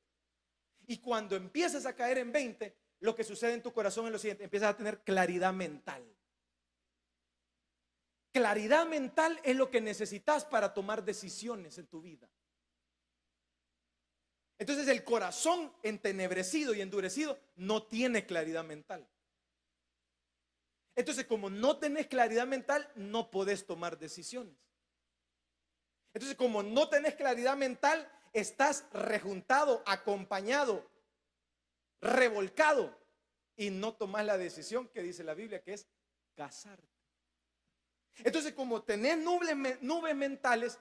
Y cuando empiezas a caer en 20, lo que sucede en tu corazón es lo siguiente: empiezas a tener claridad mental. Claridad mental es lo que necesitas para tomar decisiones en tu vida. Entonces el corazón entenebrecido y endurecido no tiene claridad mental. Entonces, como no tenés claridad mental, no podés tomar decisiones. Entonces, como no tenés claridad mental, estás rejuntado, acompañado, revolcado y no tomas la decisión que dice la Biblia, que es casarte. Entonces, como tenés nubes mentales,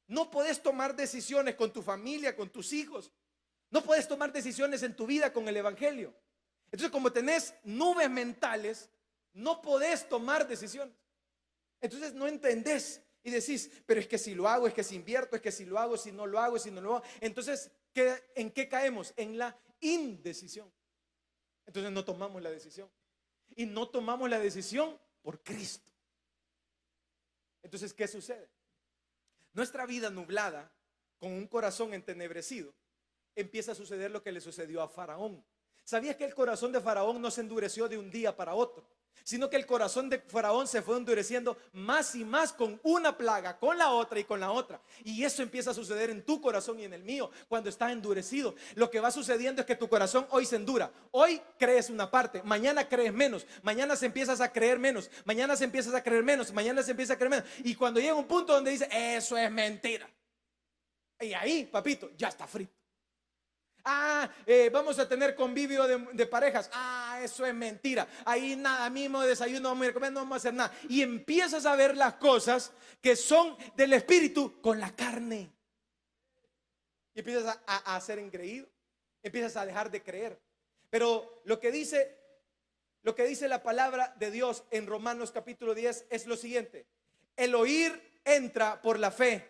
no podés tomar decisiones con tu familia, con tus hijos. No podés tomar decisiones en tu vida con el evangelio. Entonces, como tenés nubes mentales, no podés tomar decisiones. Entonces no entendés y decís, pero es que si lo hago, es que si invierto, es que si lo hago, si no lo hago, si no lo hago. Entonces, ¿en qué caemos? En la indecisión. Entonces no tomamos la decisión. Y no tomamos la decisión por Cristo. Entonces, ¿qué sucede? Nuestra vida nublada, con un corazón entenebrecido, empieza a suceder lo que le sucedió a Faraón. ¿Sabías que el corazón de Faraón no se endureció de un día para otro? Sino que el corazón de Faraón se fue endureciendo más y más con una plaga, con la otra y con la otra. Y eso empieza a suceder en tu corazón y en el mío cuando está endurecido. Lo que va sucediendo es que tu corazón hoy se endura. Hoy crees una parte, mañana crees menos, mañana se empiezas a creer menos, mañana se empiezas a creer menos, mañana se empieza a creer menos. Y cuando llega un punto donde dice, eso es mentira. Y ahí, papito, ya está frito. Vamos a tener convivio de parejas. Eso es mentira. Ahí nada, mismo desayuno, vamos a comer, no vamos a hacer nada. Y empiezas a ver las cosas que son del espíritu con la carne. Y empiezas a ser engreído. Empiezas a dejar de creer. Pero lo que dice la palabra de Dios en Romanos capítulo 10 es lo siguiente: el oír entra por la fe.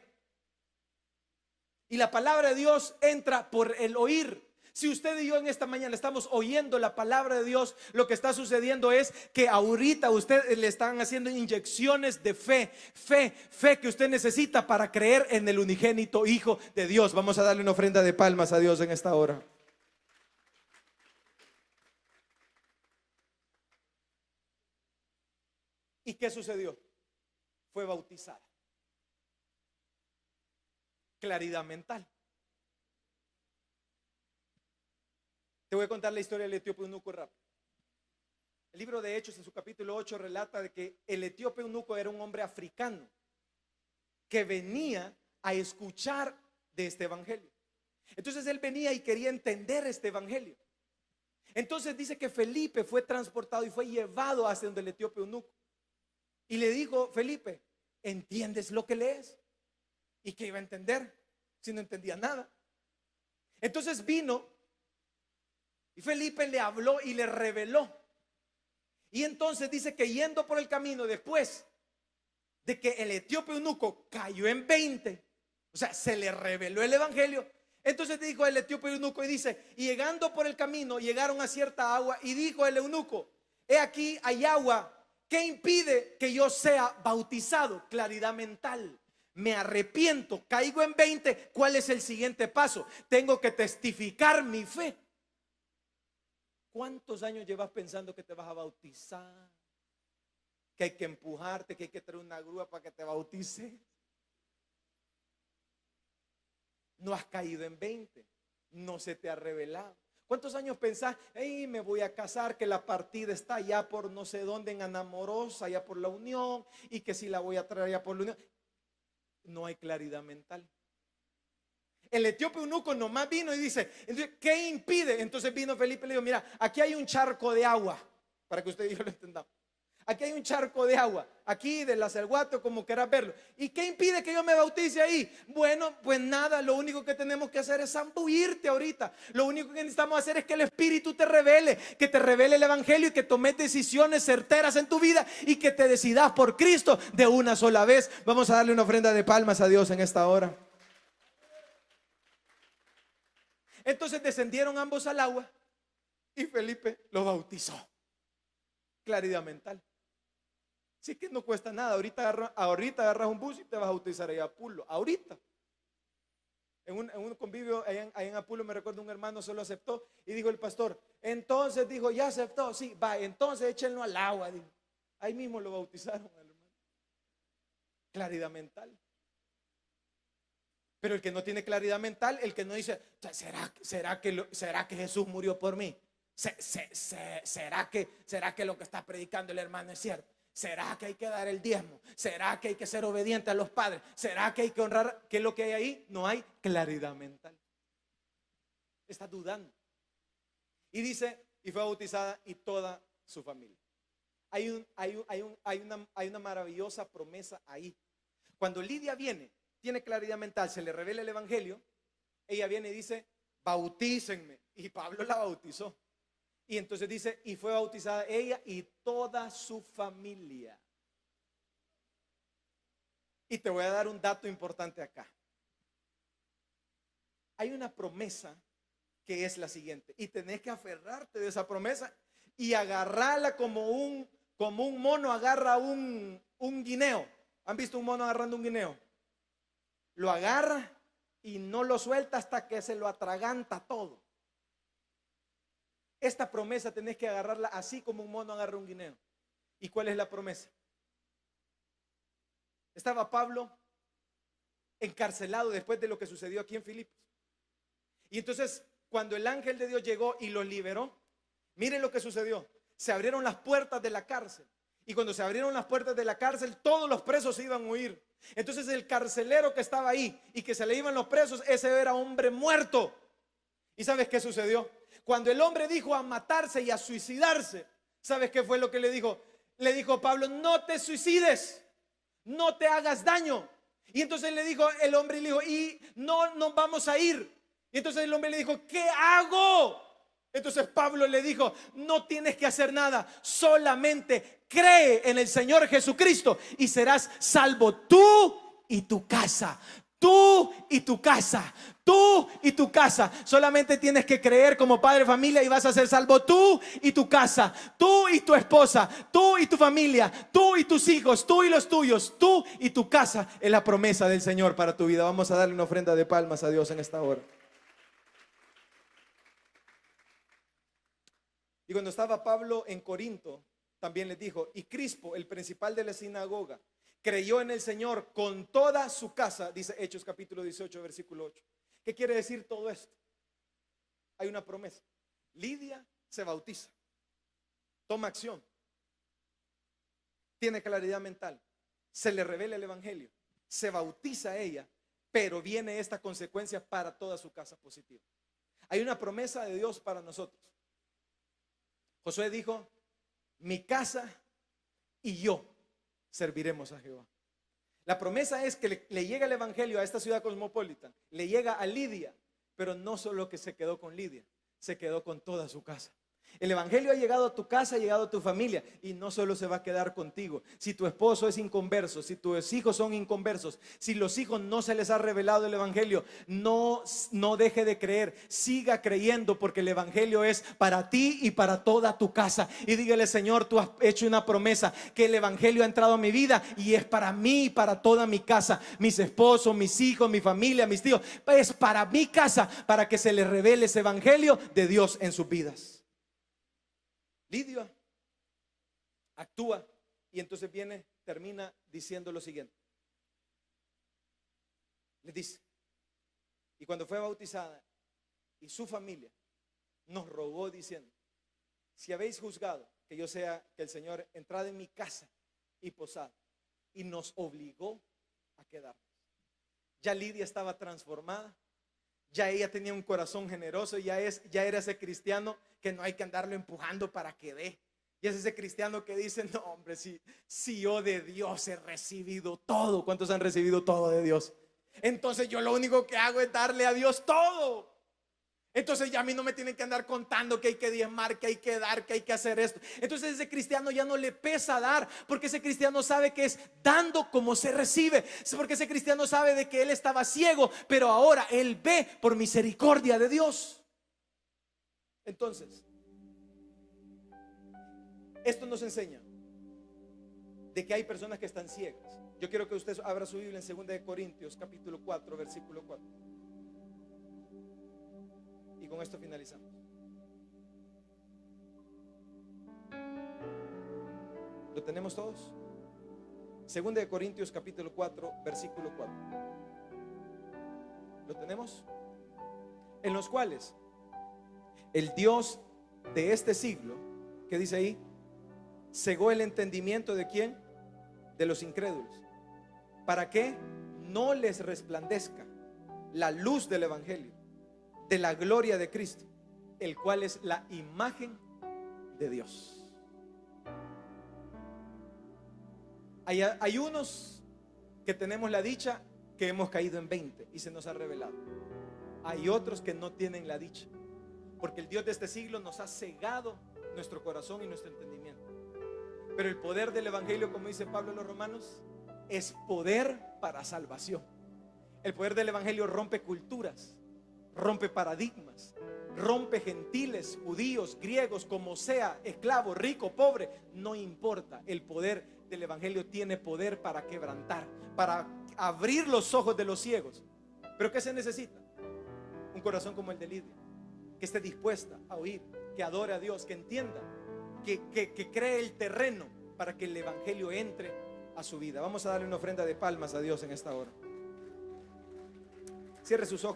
Y la palabra de Dios entra por el oír. Si usted y yo en esta mañana estamos oyendo la palabra de Dios, lo que está sucediendo es que ahorita a usted le están haciendo inyecciones de fe que usted necesita para creer en el unigénito Hijo de Dios. Vamos a darle una ofrenda de palmas a Dios en esta hora. ¿Y qué sucedió? Fue bautizada. Claridad mental. Te voy a contar la historia del etíope eunuco rápido. El libro de Hechos en su capítulo 8 relata de que el etíope eunuco era un hombre africano que venía a escuchar de este evangelio. Entonces él venía y quería entender este evangelio. Entonces dice que Felipe fue transportado y fue llevado hacia donde el etíope eunuco. Y le dijo, Felipe, ¿entiendes lo que lees? ¿Y qué iba a entender si no entendía nada? Entonces vino y Felipe le habló y le reveló. Y entonces dice que yendo por el camino, después de que el etíope eunuco cayó en 20, o sea, se le reveló el evangelio. Entonces dijo el etíope eunuco y dice, y llegando por el camino llegaron a cierta agua y dijo el eunuco, he aquí hay agua, ¿qué impide que yo sea bautizado? Claridad mental. Me arrepiento, caigo en 20. ¿Cuál es el siguiente paso? Tengo que testificar mi fe. ¿Cuántos años llevas pensando que te vas a bautizar? Que hay que empujarte, que hay que traer una grúa para que te bautices. No has caído en 20. No se te ha revelado. ¿Cuántos años pensás, me voy a casar, que la partida está allá por no sé dónde, en Anamorosa, allá por la Unión, y que si la voy a traer allá por la Unión? No hay claridad mental. El etíope eunuco nomás vino y dice, entonces, ¿qué impide? Entonces vino Felipe y le dijo, mira, aquí hay un charco de agua, para que usted y yo lo entendamos. Aquí hay un charco de agua, aquí de la Salguato, como quieras verlo. ¿Y qué impide que yo me bautice ahí? Bueno, pues nada, lo único que tenemos que hacer es zambullirte ahorita. Lo único que necesitamos hacer es que el Espíritu te revele, que te revele el Evangelio y que tomes decisiones certeras en tu vida y que te decidas por Cristo de una sola vez. Vamos a darle una ofrenda de palmas a Dios en esta hora. Entonces descendieron ambos al agua y Felipe lo bautizó. Claridad mental. Sí, que no cuesta nada. Ahorita agarras un bus y te vas a bautizar allá a Apulo. Ahorita. En un convivio allá en Apulo, me recuerdo un hermano se lo aceptó y dijo el pastor, entonces dijo, ya aceptó, sí, va, entonces échenlo al agua. Dijo. Ahí mismo lo bautizaron al hermano. Claridad mental. Pero el que no tiene claridad mental, el que no dice, ¿será que Jesús murió por mí? ¿Será que lo que está predicando el hermano es cierto? ¿Será que hay que dar el diezmo? ¿Será que hay que ser obediente a los padres? ¿Será que hay que honrar? ¿Qué es lo que hay ahí? No hay claridad mental. Está dudando. Y dice, y fue bautizada y toda su familia. Hay una maravillosa promesa ahí. Cuando Lidia viene, tiene claridad mental, se le revela el evangelio, ella viene y dice, bautícenme. Y Pablo la bautizó. Y entonces dice, y fue bautizada ella y toda su familia. Y te voy a dar un dato importante acá. Hay una promesa que es la siguiente, y tenés que aferrarte de esa promesa y agarrarla como un mono agarra un guineo. ¿Han visto un mono agarrando un guineo? Lo agarra y no lo suelta hasta que se lo atraganta todo. Esta promesa tenés que agarrarla así como un mono agarra un guineo. ¿Y cuál es la promesa? Estaba Pablo encarcelado después de lo que sucedió aquí en Filipos. Y entonces, cuando el ángel de Dios llegó y los liberó, miren lo que sucedió. Se abrieron las puertas de la cárcel. Y cuando se abrieron las puertas de la cárcel, todos los presos se iban a huir. Entonces el carcelero que estaba ahí y que se le iban los presos, ese era hombre muerto. ¿Y sabes qué sucedió? Cuando el hombre dijo a matarse y a suicidarse, ¿sabes qué fue lo que le dijo? Le dijo Pablo, no te suicides, no te hagas daño. Y entonces le dijo el hombre, y le dijo, y no nos vamos a ir. Y entonces el hombre le dijo, ¿qué hago? Entonces Pablo le dijo, no tienes que hacer nada, solamente cree en el Señor Jesucristo y serás salvo tú y tu casa. Tú y tu casa, tú y tu casa. Solamente tienes que creer como padre de familia y vas a ser salvo tú y tu casa, tú y tu esposa, tú y tu familia, tú y tus hijos, tú y los tuyos, tú y tu casa. Es la promesa del Señor para tu vida. Vamos a darle una ofrenda de palmas a Dios en esta hora. Y cuando estaba Pablo en Corinto, también les dijo, y Crispo, el principal de la sinagoga, creyó en el Señor con toda su casa, dice Hechos capítulo 18, versículo 8. ¿Qué quiere decir todo esto? Hay una promesa. Lidia se bautiza, toma acción, tiene claridad mental, se le revela el evangelio, se bautiza ella, pero viene esta consecuencia para toda su casa positiva. Hay una promesa de Dios para nosotros. Josué dijo, mi casa y yo serviremos a Jehová. La promesa es que le llega el evangelio a esta ciudad cosmopolita, le llega a Lidia, pero no solo que se quedó con Lidia, se quedó con toda su casa. El evangelio ha llegado a tu casa, ha llegado a tu familia, y no solo se va a quedar contigo. Si tu esposo es inconverso, si tus hijos son inconversos, si los hijos no se les ha revelado el evangelio, no deje de creer, siga creyendo, porque el evangelio es para ti y para toda tu casa. Y dígale, Señor, tú has hecho una promesa, que el evangelio ha entrado a mi vida y es para mí y para toda mi casa, mis esposos, mis hijos, mi familia, mis tíos. Es para mi casa, para que se les revele ese evangelio de Dios en sus vidas. Lidia actúa y entonces termina diciendo lo siguiente. Le dice, y cuando fue bautizada y su familia nos rogó diciendo, si habéis juzgado que yo sea, que el Señor entrara en mi casa y posada, y nos obligó a quedarnos. Ya Lidia estaba transformada, ya ella tenía un corazón generoso, ya era ese cristiano que no hay que andarlo empujando para que dé. Y es ese cristiano que dice, no hombre, si yo de Dios he recibido todo. ¿Cuántos han recibido todo de Dios? Entonces yo lo único que hago es darle a Dios todo. Entonces ya a mí no me tienen que andar contando que hay que diezmar, que hay que dar, que hay que hacer esto. Entonces ese cristiano ya no le pesa dar, porque ese cristiano sabe que es dando como se recibe. Porque ese cristiano sabe de que él estaba ciego, pero ahora él ve por misericordia de Dios. Entonces, esto nos enseña de que hay personas que están ciegas. Yo quiero que usted abra su Biblia en 2 Corintios capítulo 4, versículo 4. Y con esto finalizamos. ¿Lo tenemos todos? 2 Corintios capítulo 4, versículo 4. ¿Lo tenemos? En los cuales el Dios de este siglo, ¿qué dice ahí? cegó el entendimiento ¿de quién? De los incrédulos. ¿Para qué? No les resplandezca la luz del evangelio, de la gloria de Cristo, el cual es la imagen de Dios. Hay unos que tenemos la dicha que hemos caído en 20 y se nos ha revelado. Hay otros que no tienen la dicha, porque el Dios de este siglo nos ha cegado nuestro corazón y nuestro entendimiento. Pero el poder del evangelio, como dice Pablo a los romanos, es poder para salvación. El poder del evangelio rompe culturas, rompe paradigmas, rompe gentiles, judíos, griegos, como sea, esclavo, rico, pobre, no importa. El poder del evangelio tiene poder para quebrantar, para abrir los ojos de los ciegos. ¿Pero qué se necesita? Un corazón como el de Lidia, que esté dispuesta a oír, que adore a Dios, que entienda, que cree el terreno para que el evangelio entre a su vida. Vamos a darle una ofrenda de palmas a Dios en esta hora. Cierre sus ojos.